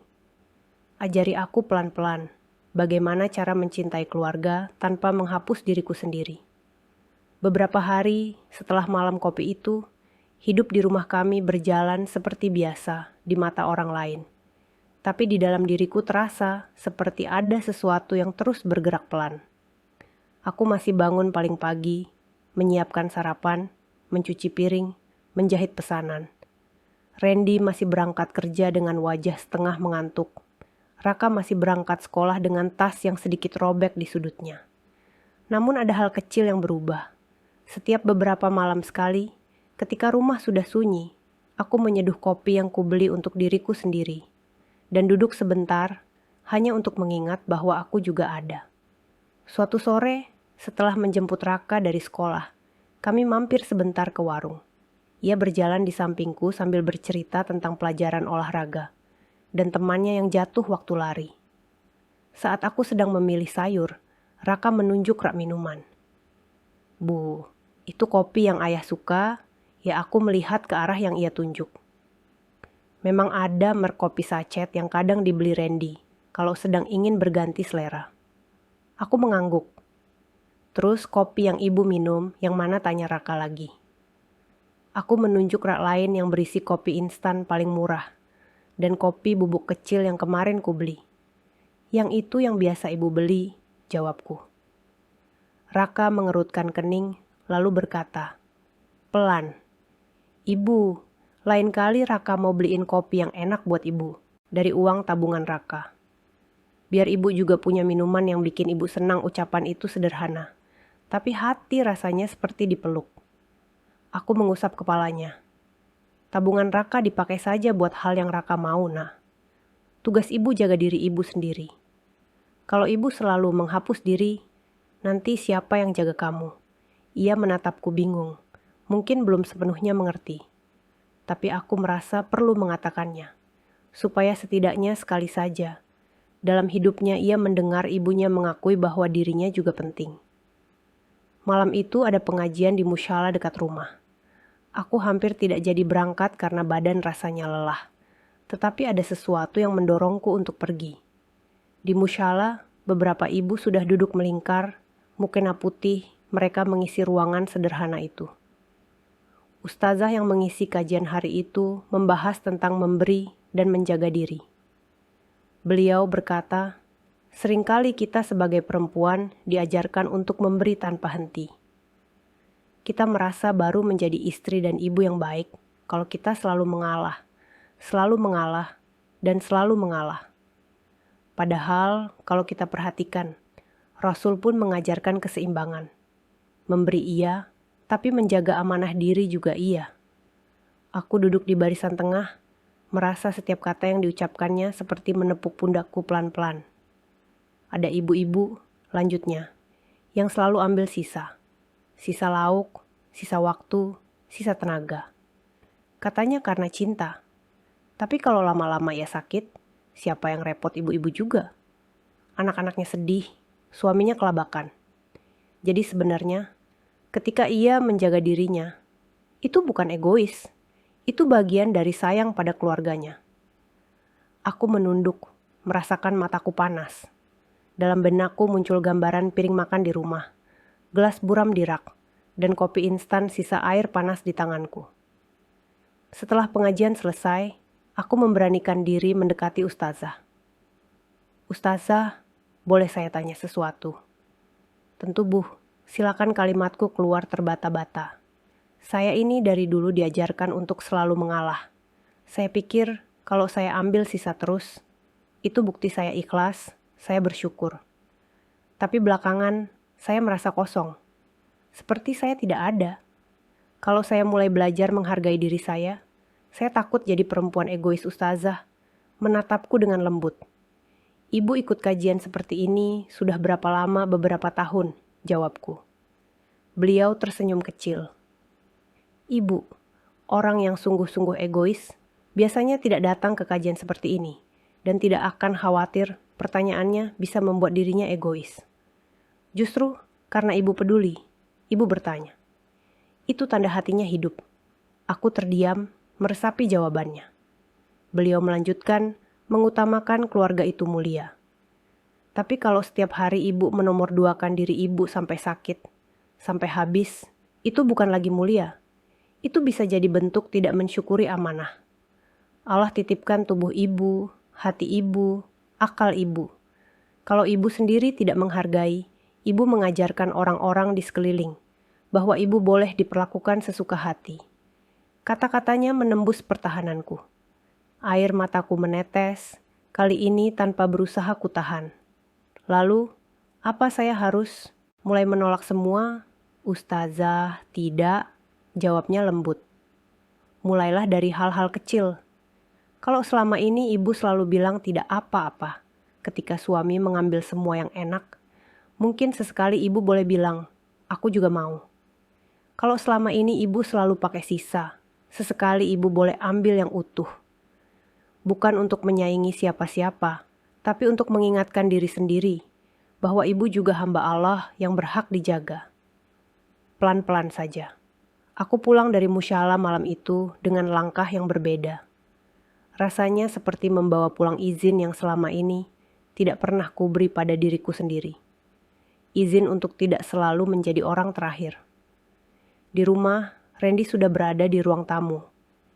Ajari aku pelan-pelan bagaimana cara mencintai keluarga tanpa menghapus diriku sendiri. Beberapa hari setelah malam kopi itu, hidup di rumah kami berjalan seperti biasa di mata orang lain. Tapi di dalam diriku terasa seperti ada sesuatu yang terus bergerak pelan. Aku masih bangun paling pagi, menyiapkan sarapan, mencuci piring, menjahit pesanan. Randy masih berangkat kerja dengan wajah setengah mengantuk. Raka masih berangkat sekolah dengan tas yang sedikit robek di sudutnya. Namun ada hal kecil yang berubah. Setiap beberapa malam sekali, ketika rumah sudah sunyi, aku menyeduh kopi yang kubeli untuk diriku sendiri. Dan duduk sebentar, hanya untuk mengingat bahwa aku juga ada. Suatu sore, setelah menjemput Raka dari sekolah, kami mampir sebentar ke warung. Ia berjalan di sampingku sambil bercerita tentang pelajaran olahraga dan temannya yang jatuh waktu lari. Saat aku sedang memilih sayur, Raka menunjuk rak minuman. "Bu, itu kopi yang ayah suka," ya aku melihat ke arah yang ia tunjuk. Memang ada merek kopi sachet yang kadang dibeli Randy kalau sedang ingin berganti selera. Aku mengangguk. "Terus kopi yang ibu minum, yang mana?" tanya Raka lagi. Aku menunjuk rak lain yang berisi kopi instan paling murah dan kopi bubuk kecil yang kemarin ku beli. "Yang itu yang biasa ibu beli," jawabku. Raka mengerutkan kening lalu berkata, pelan, "Ibu, lain kali Raka mau beliin kopi yang enak buat ibu dari uang tabungan Raka. Biar ibu juga punya minuman yang bikin ibu senang." Ucapan itu sederhana, tapi hati rasanya seperti dipeluk. Aku mengusap kepalanya. Tabungan Raka dipakai saja buat hal yang Raka mau, Nak. Tugas ibu jaga diri ibu sendiri. Kalau ibu selalu menghapus diri, nanti siapa yang jaga kamu? Ia menatapku bingung, mungkin belum sepenuhnya mengerti. Tapi aku merasa perlu mengatakannya, supaya setidaknya sekali saja, dalam hidupnya ia mendengar ibunya mengakui bahwa dirinya juga penting. Malam itu ada pengajian di musyalah dekat rumah. Aku hampir tidak jadi berangkat karena badan rasanya lelah. Tetapi ada sesuatu yang mendorongku untuk pergi. Di musyalah, beberapa ibu sudah duduk melingkar, mukena putih, mereka mengisi ruangan sederhana itu. Ustazah yang mengisi kajian hari itu membahas tentang memberi dan menjaga diri. Beliau berkata, seringkali kita sebagai perempuan diajarkan untuk memberi tanpa henti. Kita merasa baru menjadi istri dan ibu yang baik kalau kita selalu mengalah, dan selalu mengalah. Padahal kalau kita perhatikan, Rasul pun mengajarkan keseimbangan. Memberi iya, tapi menjaga amanah diri juga iya. Aku duduk di barisan tengah, merasa setiap kata yang diucapkannya seperti menepuk pundakku pelan-pelan. Ada ibu-ibu, lanjutnya, yang selalu ambil sisa lauk, sisa waktu, sisa tenaga. Katanya karena cinta. Tapi kalau lama-lama ia sakit, siapa yang repot? Ibu-ibu juga. Anak-anaknya sedih, suaminya kelabakan. Jadi sebenarnya, ketika ia menjaga dirinya, itu bukan egois. Itu bagian dari sayang pada keluarganya. Aku menunduk, merasakan mataku panas. Dalam benakku muncul gambaran piring makan di rumah, gelas buram di rak, dan kopi instan sisa air panas di tanganku. Setelah pengajian selesai, aku memberanikan diri mendekati ustazah. "Ustazah, boleh saya tanya sesuatu?" "Tentu, Bu. Silakan." Kalimatku keluar terbata-bata. Saya ini dari dulu diajarkan untuk selalu mengalah. Saya pikir kalau saya ambil sisa terus, itu bukti saya ikhlas, saya bersyukur. Tapi belakangan, saya merasa kosong. Seperti saya tidak ada. Kalau saya mulai belajar menghargai diri saya takut jadi perempuan egois. Ustazah menatapku dengan lembut. "Ibu ikut kajian seperti ini sudah berapa lama?" "Beberapa tahun," jawabku. Beliau tersenyum kecil. "Ibu, orang yang sungguh-sungguh egois biasanya tidak datang ke kajian seperti ini dan tidak akan khawatir pertanyaannya bisa membuat dirinya egois. Justru karena ibu peduli, ibu bertanya. Itu tanda hatinya hidup. Aku terdiam, meresapi jawabannya. Beliau melanjutkan, mengutamakan keluarga itu mulia. Tapi kalau setiap hari ibu menomorduakan diri ibu sampai sakit, sampai habis, itu bukan lagi mulia. Itu bisa jadi bentuk tidak mensyukuri amanah. Allah titipkan tubuh ibu, hati ibu, akal ibu. Kalau ibu sendiri tidak menghargai, ibu mengajarkan orang-orang di sekeliling bahwa ibu boleh diperlakukan sesuka hati. Kata-katanya menembus pertahananku. Air mataku menetes, kali ini tanpa berusaha kutahan. Lalu, apa saya harus mulai menolak semua? Ustazah, tidak, jawabnya lembut. Mulailah dari hal-hal kecil. Kalau selama ini ibu selalu bilang tidak apa-apa, ketika suami mengambil semua yang enak, mungkin sesekali ibu boleh bilang, aku juga mau. Kalau selama ini ibu selalu pakai sisa, sesekali ibu boleh ambil yang utuh. Bukan untuk menyaingi siapa-siapa, tapi untuk mengingatkan diri sendiri bahwa ibu juga hamba Allah yang berhak dijaga. Pelan-pelan saja. Aku pulang dari musyalah malam itu dengan langkah yang berbeda. Rasanya seperti membawa pulang izin yang selama ini tidak pernah kuberi pada diriku sendiri. Izin untuk tidak selalu menjadi orang terakhir. Di rumah, Randy sudah berada di ruang tamu,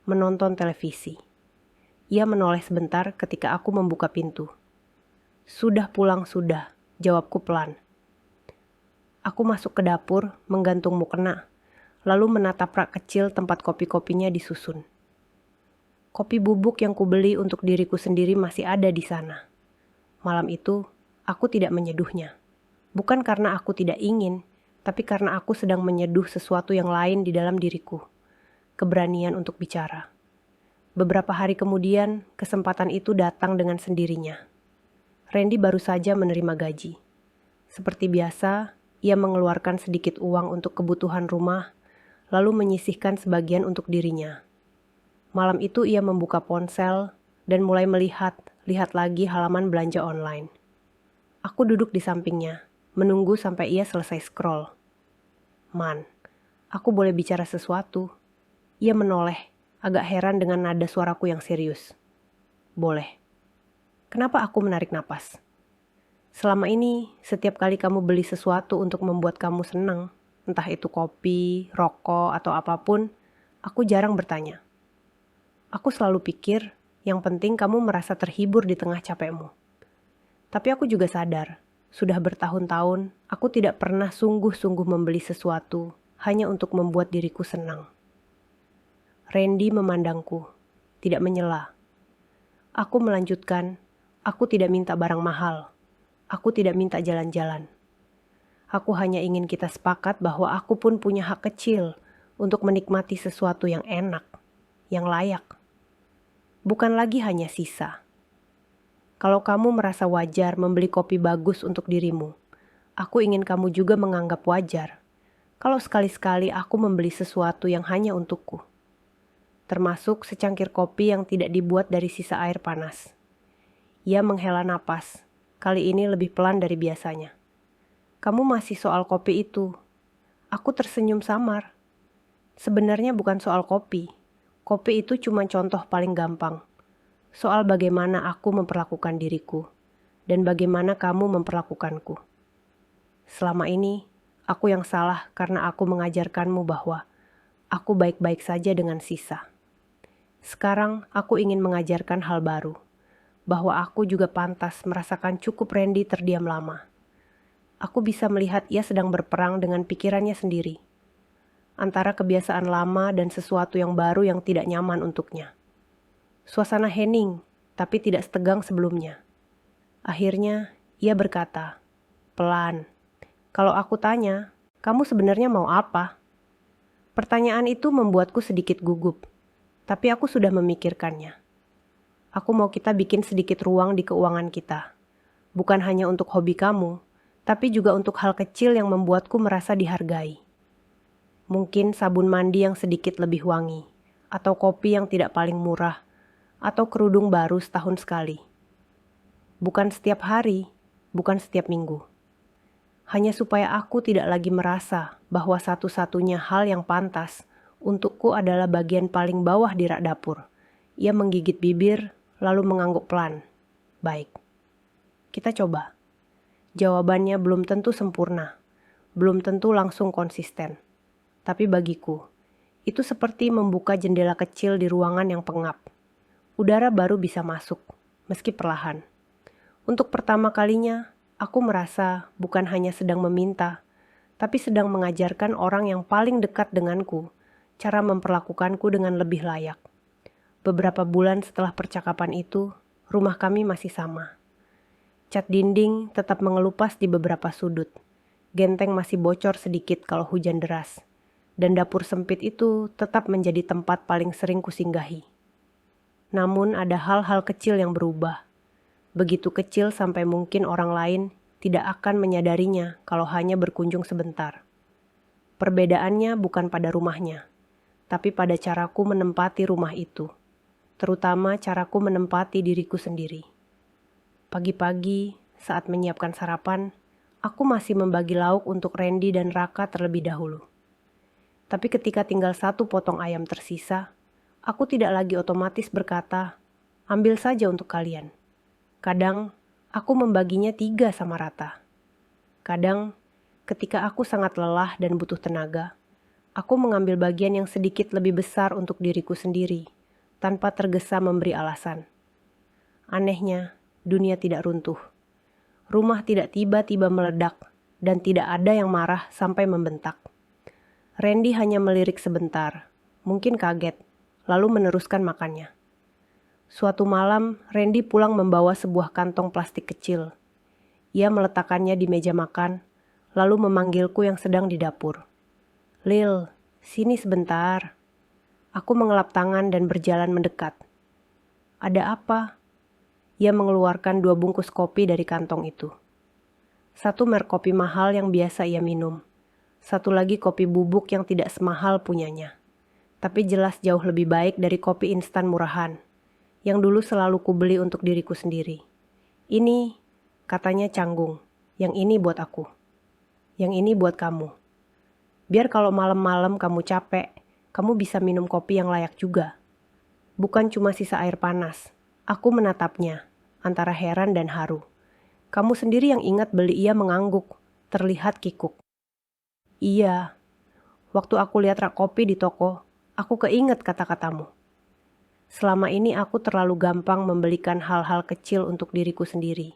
menonton televisi. Ia menoleh sebentar ketika aku membuka pintu. Sudah pulang sudah, jawabku pelan. Aku masuk ke dapur, menggantung mukena, lalu menatap rak kecil tempat kopi-kopinya disusun. Kopi bubuk yang kubeli untuk diriku sendiri masih ada di sana. Malam itu, aku tidak menyeduhnya. Bukan karena aku tidak ingin, tapi karena aku sedang menyeduh sesuatu yang lain di dalam diriku. Keberanian untuk bicara. Beberapa hari kemudian, kesempatan itu datang dengan sendirinya. Randy baru saja menerima gaji. Seperti biasa, ia mengeluarkan sedikit uang untuk kebutuhan rumah, lalu menyisihkan sebagian untuk dirinya. Malam itu ia membuka ponsel dan mulai lihat lagi halaman belanja online. Aku duduk di sampingnya, menunggu sampai ia selesai scroll. Man, aku boleh bicara sesuatu? Ia menoleh, agak heran dengan nada suaraku yang serius. Boleh. Kenapa aku menarik napas? Selama ini, setiap kali kamu beli sesuatu untuk membuat kamu senang, entah itu kopi, rokok, atau apapun, aku jarang bertanya. Aku selalu pikir, yang penting kamu merasa terhibur di tengah capekmu. Tapi aku juga sadar, sudah bertahun-tahun, aku tidak pernah sungguh-sungguh membeli sesuatu hanya untuk membuat diriku senang. Randy memandangku, tidak menyela. Aku melanjutkan, aku tidak minta barang mahal. Aku tidak minta jalan-jalan. Aku hanya ingin kita sepakat bahwa aku pun punya hak kecil untuk menikmati sesuatu yang enak, yang layak. Bukan lagi hanya sisa. Kalau kamu merasa wajar membeli kopi bagus untuk dirimu, aku ingin kamu juga menganggap wajar kalau sekali-sekali aku membeli sesuatu yang hanya untukku. Termasuk secangkir kopi yang tidak dibuat dari sisa air panas. Ia menghela napas, kali ini lebih pelan dari biasanya. Kamu masih soal kopi itu. Aku tersenyum samar. Sebenarnya bukan soal kopi. Kopi itu cuma contoh paling gampang. Soal bagaimana aku memperlakukan diriku dan bagaimana kamu memperlakukanku. Selama ini, aku yang salah karena aku mengajarkanmu bahwa aku baik-baik saja dengan sisa. Sekarang aku ingin mengajarkan hal baru, bahwa aku juga pantas merasakan cukup Randy terdiam lama. Aku bisa melihat ia sedang berperang dengan pikirannya sendiri, antara kebiasaan lama dan sesuatu yang baru yang tidak nyaman untuknya. Suasana hening, tapi tidak setegang sebelumnya. Akhirnya, ia berkata, pelan, kalau aku tanya, kamu sebenarnya mau apa? Pertanyaan itu membuatku sedikit gugup, tapi aku sudah memikirkannya. Aku mau kita bikin sedikit ruang di keuangan kita. Bukan hanya untuk hobi kamu, tapi juga untuk hal kecil yang membuatku merasa dihargai. Mungkin sabun mandi yang sedikit lebih wangi, atau kopi yang tidak paling murah, atau kerudung baru setahun sekali. Bukan setiap hari, bukan setiap minggu. Hanya supaya aku tidak lagi merasa bahwa satu-satunya hal yang pantas Untukku adalah bagian paling bawah di rak dapur. Ia menggigit bibir, lalu mengangguk pelan. Baik, kita coba. Jawabannya belum tentu sempurna, belum tentu langsung konsisten. Tapi bagiku, itu seperti membuka jendela kecil di ruangan yang pengap. Udara baru bisa masuk, meski perlahan. Untuk pertama kalinya, aku merasa bukan hanya sedang meminta, tapi sedang mengajarkan orang yang paling dekat denganku cara memperlakukanku dengan lebih layak. Beberapa bulan setelah percakapan itu, rumah kami masih sama. Cat dinding tetap mengelupas di beberapa sudut. Genteng masih bocor sedikit kalau hujan deras. Dan dapur sempit itu tetap menjadi tempat paling sering kusinggahi. Namun ada hal-hal kecil yang berubah. Begitu kecil sampai mungkin orang lain tidak akan menyadarinya kalau hanya berkunjung sebentar. Perbedaannya bukan pada rumahnya, tapi pada caraku menempati rumah itu, terutama caraku menempati diriku sendiri. Pagi-pagi, saat menyiapkan sarapan, aku masih membagi lauk untuk Randy dan Raka terlebih dahulu. Tapi ketika tinggal satu potong ayam tersisa, aku tidak lagi otomatis berkata, ambil saja untuk kalian. Kadang, aku membaginya 3 sama rata. Kadang, ketika aku sangat lelah dan butuh tenaga, aku mengambil bagian yang sedikit lebih besar untuk diriku sendiri, tanpa tergesa memberi alasan. Anehnya, dunia tidak runtuh. Rumah tidak tiba-tiba meledak, dan tidak ada yang marah sampai membentak. Randy hanya melirik sebentar, mungkin kaget, lalu meneruskan makannya. Suatu malam, Randy pulang membawa sebuah kantong plastik kecil. Ia meletakkannya di meja makan, lalu memanggilku yang sedang di dapur. Lil, sini sebentar. Aku mengelap tangan dan berjalan mendekat. Ada apa? Ia mengeluarkan 2 bungkus kopi dari kantong itu. Satu merek kopi mahal yang biasa ia minum. Satu lagi kopi bubuk yang tidak semahal punyanya. Tapi jelas jauh lebih baik dari kopi instan murahan, yang dulu selalu kubeli untuk diriku sendiri. Ini, katanya canggung, yang ini buat aku. Yang ini buat kamu. Biar kalau malam-malam kamu capek, kamu bisa minum kopi yang layak juga. Bukan cuma sisa air panas. Aku menatapnya, antara heran dan haru. Kamu sendiri yang ingat beli ia mengangguk, terlihat kikuk. Iya, waktu aku lihat rak kopi di toko, aku keinget kata-katamu. Selama ini aku terlalu gampang membelikan hal-hal kecil untuk diriku sendiri,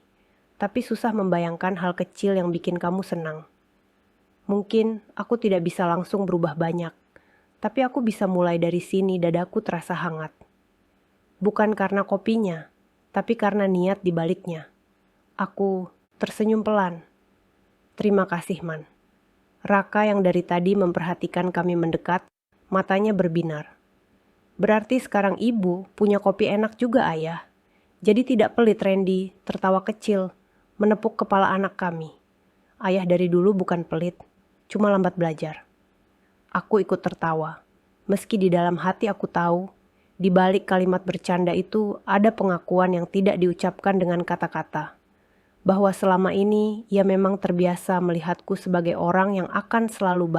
tapi susah membayangkan hal kecil yang bikin kamu senang. Mungkin aku tidak bisa langsung berubah banyak, tapi aku bisa mulai dari sini dadaku terasa hangat. Bukan karena kopinya, tapi karena niat di baliknya. Aku tersenyum pelan. Terima kasih, Man. Raka yang dari tadi memperhatikan kami mendekat, matanya berbinar. Berarti sekarang ibu punya kopi enak juga, Ayah. Jadi tidak pelit Randy, tertawa kecil, menepuk kepala anak kami. Ayah dari dulu bukan pelit, cuma lambat belajar. Aku ikut tertawa, meski di dalam hati aku tahu, di balik kalimat bercanda itu ada pengakuan yang tidak diucapkan dengan kata-kata. Bahwa selama ini ia memang terbiasa melihatku sebagai orang yang akan selalu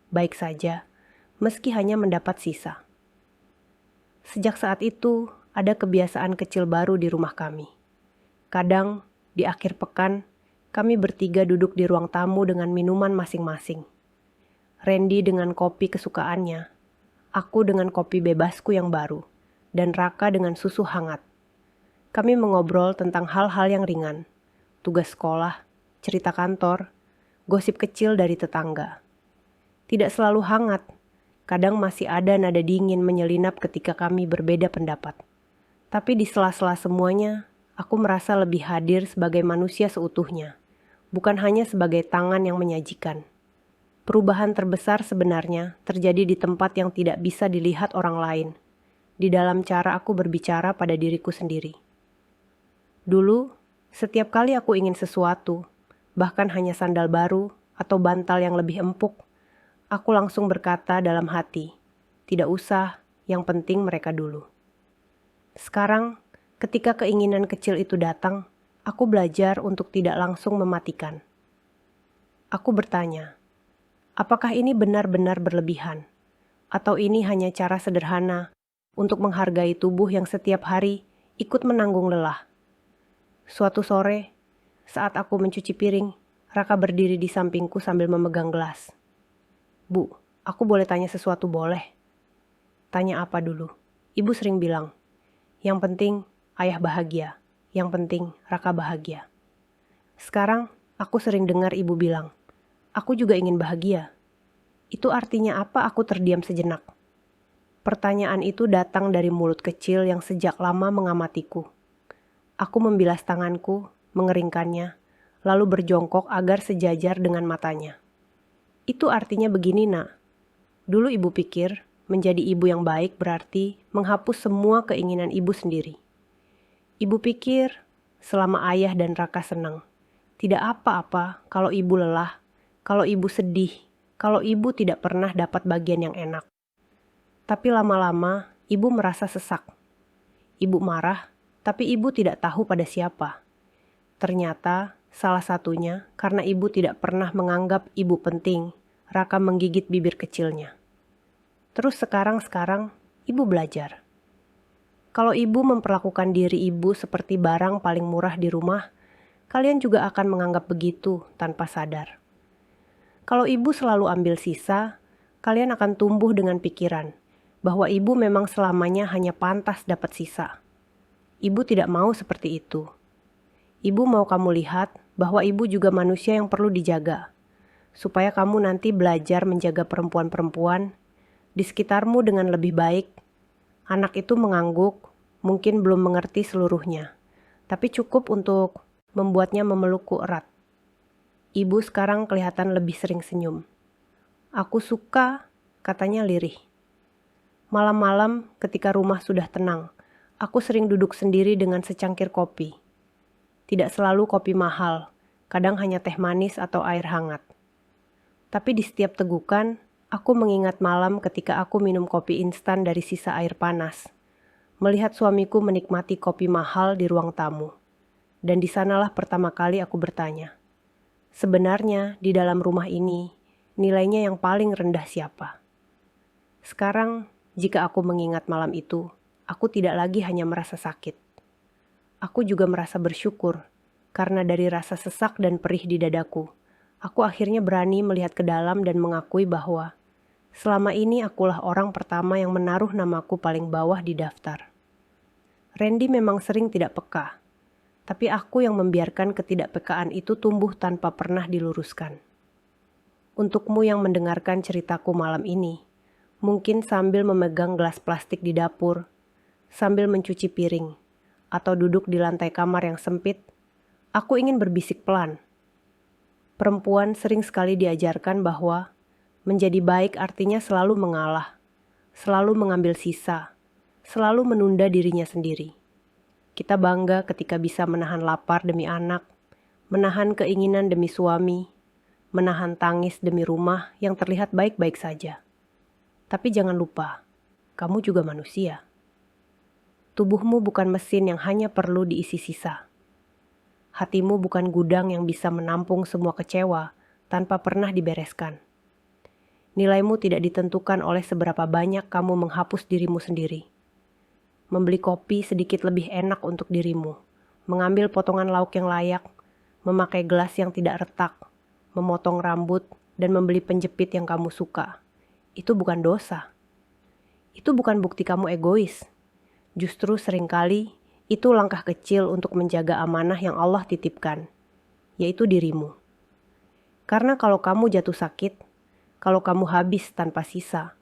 baik saja, meski hanya mendapat sisa. Sejak saat itu, ada kebiasaan kecil baru di rumah kami. Kadang, di akhir pekan, kami bertiga duduk di ruang tamu dengan minuman masing-masing. Randy dengan kopi kesukaannya, aku dengan kopi bebasku yang baru, dan Raka dengan susu hangat. Kami mengobrol tentang hal-hal yang ringan, tugas sekolah, cerita kantor, gosip kecil dari tetangga. Tidak selalu hangat, kadang masih ada nada dingin menyelinap ketika kami berbeda pendapat. Tapi di sela-sela semuanya, aku merasa lebih hadir sebagai manusia seutuhnya, bukan hanya sebagai tangan yang menyajikan. Perubahan terbesar sebenarnya terjadi di tempat yang tidak bisa dilihat orang lain, di dalam cara aku berbicara pada diriku sendiri. Dulu, setiap kali aku ingin sesuatu, bahkan hanya sandal baru atau bantal yang lebih empuk, aku langsung berkata dalam hati, tidak usah, yang penting mereka dulu. Sekarang, ketika keinginan kecil itu datang, aku belajar untuk tidak langsung mematikan. Aku bertanya, apakah ini benar-benar berlebihan? Atau ini hanya cara sederhana untuk menghargai tubuh yang setiap hari ikut menanggung lelah? Suatu sore, saat aku mencuci piring, Raka berdiri di sampingku sambil memegang gelas. "Bu, aku boleh tanya sesuatu boleh?" "Tanya apa dulu?" Ibu sering bilang, "Yang penting ayah bahagia, yang penting Raka bahagia." Sekarang aku sering dengar ibu bilang, "Aku juga ingin bahagia." Itu artinya apa aku terdiam sejenak? Pertanyaan itu datang dari mulut kecil yang sejak lama mengamatiku. Aku membilas tanganku, mengeringkannya, lalu berjongkok agar sejajar dengan matanya. "Itu artinya begini, Nak. Dulu ibu pikir menjadi ibu yang baik berarti menghapus semua keinginan ibu sendiri. Ibu pikir selama ayah dan Raka senang, tidak apa-apa kalau ibu lelah, kalau ibu sedih, kalau ibu tidak pernah dapat bagian yang enak. Tapi lama-lama ibu merasa sesak. Ibu marah, tapi ibu tidak tahu pada siapa. Ternyata salah satunya karena ibu tidak pernah menganggap ibu penting." Raka menggigit bibir kecilnya. "Terus sekarang ibu belajar. Kalau ibu memperlakukan diri ibu seperti barang paling murah di rumah, kalian juga akan menganggap begitu tanpa sadar. Kalau ibu selalu ambil sisa, kalian akan tumbuh dengan pikiran bahwa ibu memang selamanya hanya pantas dapat sisa. Ibu tidak mau seperti itu. Ibu mau kamu lihat bahwa ibu juga manusia yang perlu dijaga, supaya kamu nanti belajar menjaga perempuan-perempuan di sekitarmu dengan lebih baik." Anak itu mengangguk, mungkin belum mengerti seluruhnya, tapi cukup untuk membuatnya memelukku erat. Ibu sekarang kelihatan lebih sering senyum. "Aku suka," katanya lirih. Malam-malam ketika rumah sudah tenang, aku sering duduk sendiri dengan secangkir kopi. Tidak selalu kopi mahal, kadang hanya teh manis atau air hangat. Tapi di setiap tegukan, aku mengingat malam ketika aku minum kopi instan dari sisa air panas. Melihat suamiku menikmati kopi mahal di ruang tamu. Dan di sanalah pertama kali aku bertanya, sebenarnya di dalam rumah ini, nilainya yang paling rendah siapa? Sekarang, jika aku mengingat malam itu, aku tidak lagi hanya merasa sakit. Aku juga merasa bersyukur, karena dari rasa sesak dan perih di dadaku, aku akhirnya berani melihat ke dalam dan mengakui bahwa selama ini akulah orang pertama yang menaruh namaku paling bawah di daftar. Randy memang sering tidak peka, tapi aku yang membiarkan ketidakpekaan itu tumbuh tanpa pernah diluruskan. Untukmu yang mendengarkan ceritaku malam ini, mungkin sambil memegang gelas plastik di dapur, sambil mencuci piring, atau duduk di lantai kamar yang sempit, aku ingin berbisik pelan. Perempuan sering sekali diajarkan bahwa menjadi baik artinya selalu mengalah, selalu mengambil sisa, selalu menunda dirinya sendiri. Kita bangga ketika bisa menahan lapar demi anak, menahan keinginan demi suami, menahan tangis demi rumah yang terlihat baik-baik saja. Tapi jangan lupa, kamu juga manusia. Tubuhmu bukan mesin yang hanya perlu diisi sisa. Hatimu bukan gudang yang bisa menampung semua kecewa tanpa pernah dibereskan. Nilaimu tidak ditentukan oleh seberapa banyak kamu menghapus dirimu sendiri. Membeli kopi sedikit lebih enak untuk dirimu, mengambil potongan lauk yang layak, memakai gelas yang tidak retak, memotong rambut, dan membeli penjepit yang kamu suka. Itu bukan dosa. Itu bukan bukti kamu egois. Justru seringkali itu langkah kecil untuk menjaga amanah yang Allah titipkan, yaitu dirimu. Karena kalau kamu jatuh sakit, kalau kamu habis tanpa sisa,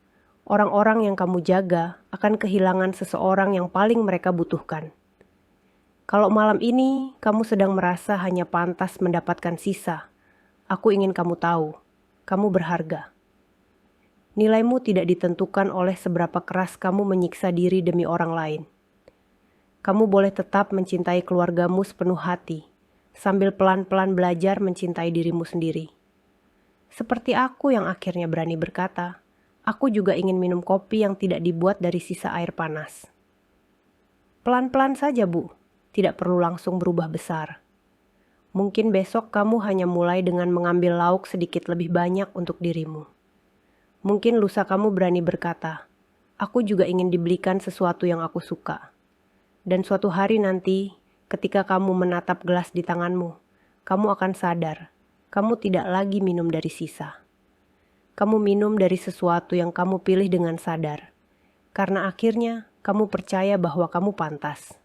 orang-orang yang kamu jaga akan kehilangan seseorang yang paling mereka butuhkan. Kalau malam ini kamu sedang merasa hanya pantas mendapatkan sisa, aku ingin kamu tahu, kamu berharga. Nilaimu tidak ditentukan oleh seberapa keras kamu menyiksa diri demi orang lain. Kamu boleh tetap mencintai keluargamu sepenuh hati, sambil pelan-pelan belajar mencintai dirimu sendiri. Seperti aku yang akhirnya berani berkata, aku juga ingin minum kopi yang tidak dibuat dari sisa air panas. Pelan-pelan saja, Bu. Tidak perlu langsung berubah besar. Mungkin besok kamu hanya mulai dengan mengambil lauk sedikit lebih banyak untuk dirimu. Mungkin lusa kamu berani berkata, aku juga ingin dibelikan sesuatu yang aku suka. Dan suatu hari nanti, ketika kamu menatap gelas di tanganmu, kamu akan sadar, kamu tidak lagi minum dari sisa. Kamu minum dari sesuatu yang kamu pilih dengan sadar, karena akhirnya kamu percaya bahwa kamu pantas.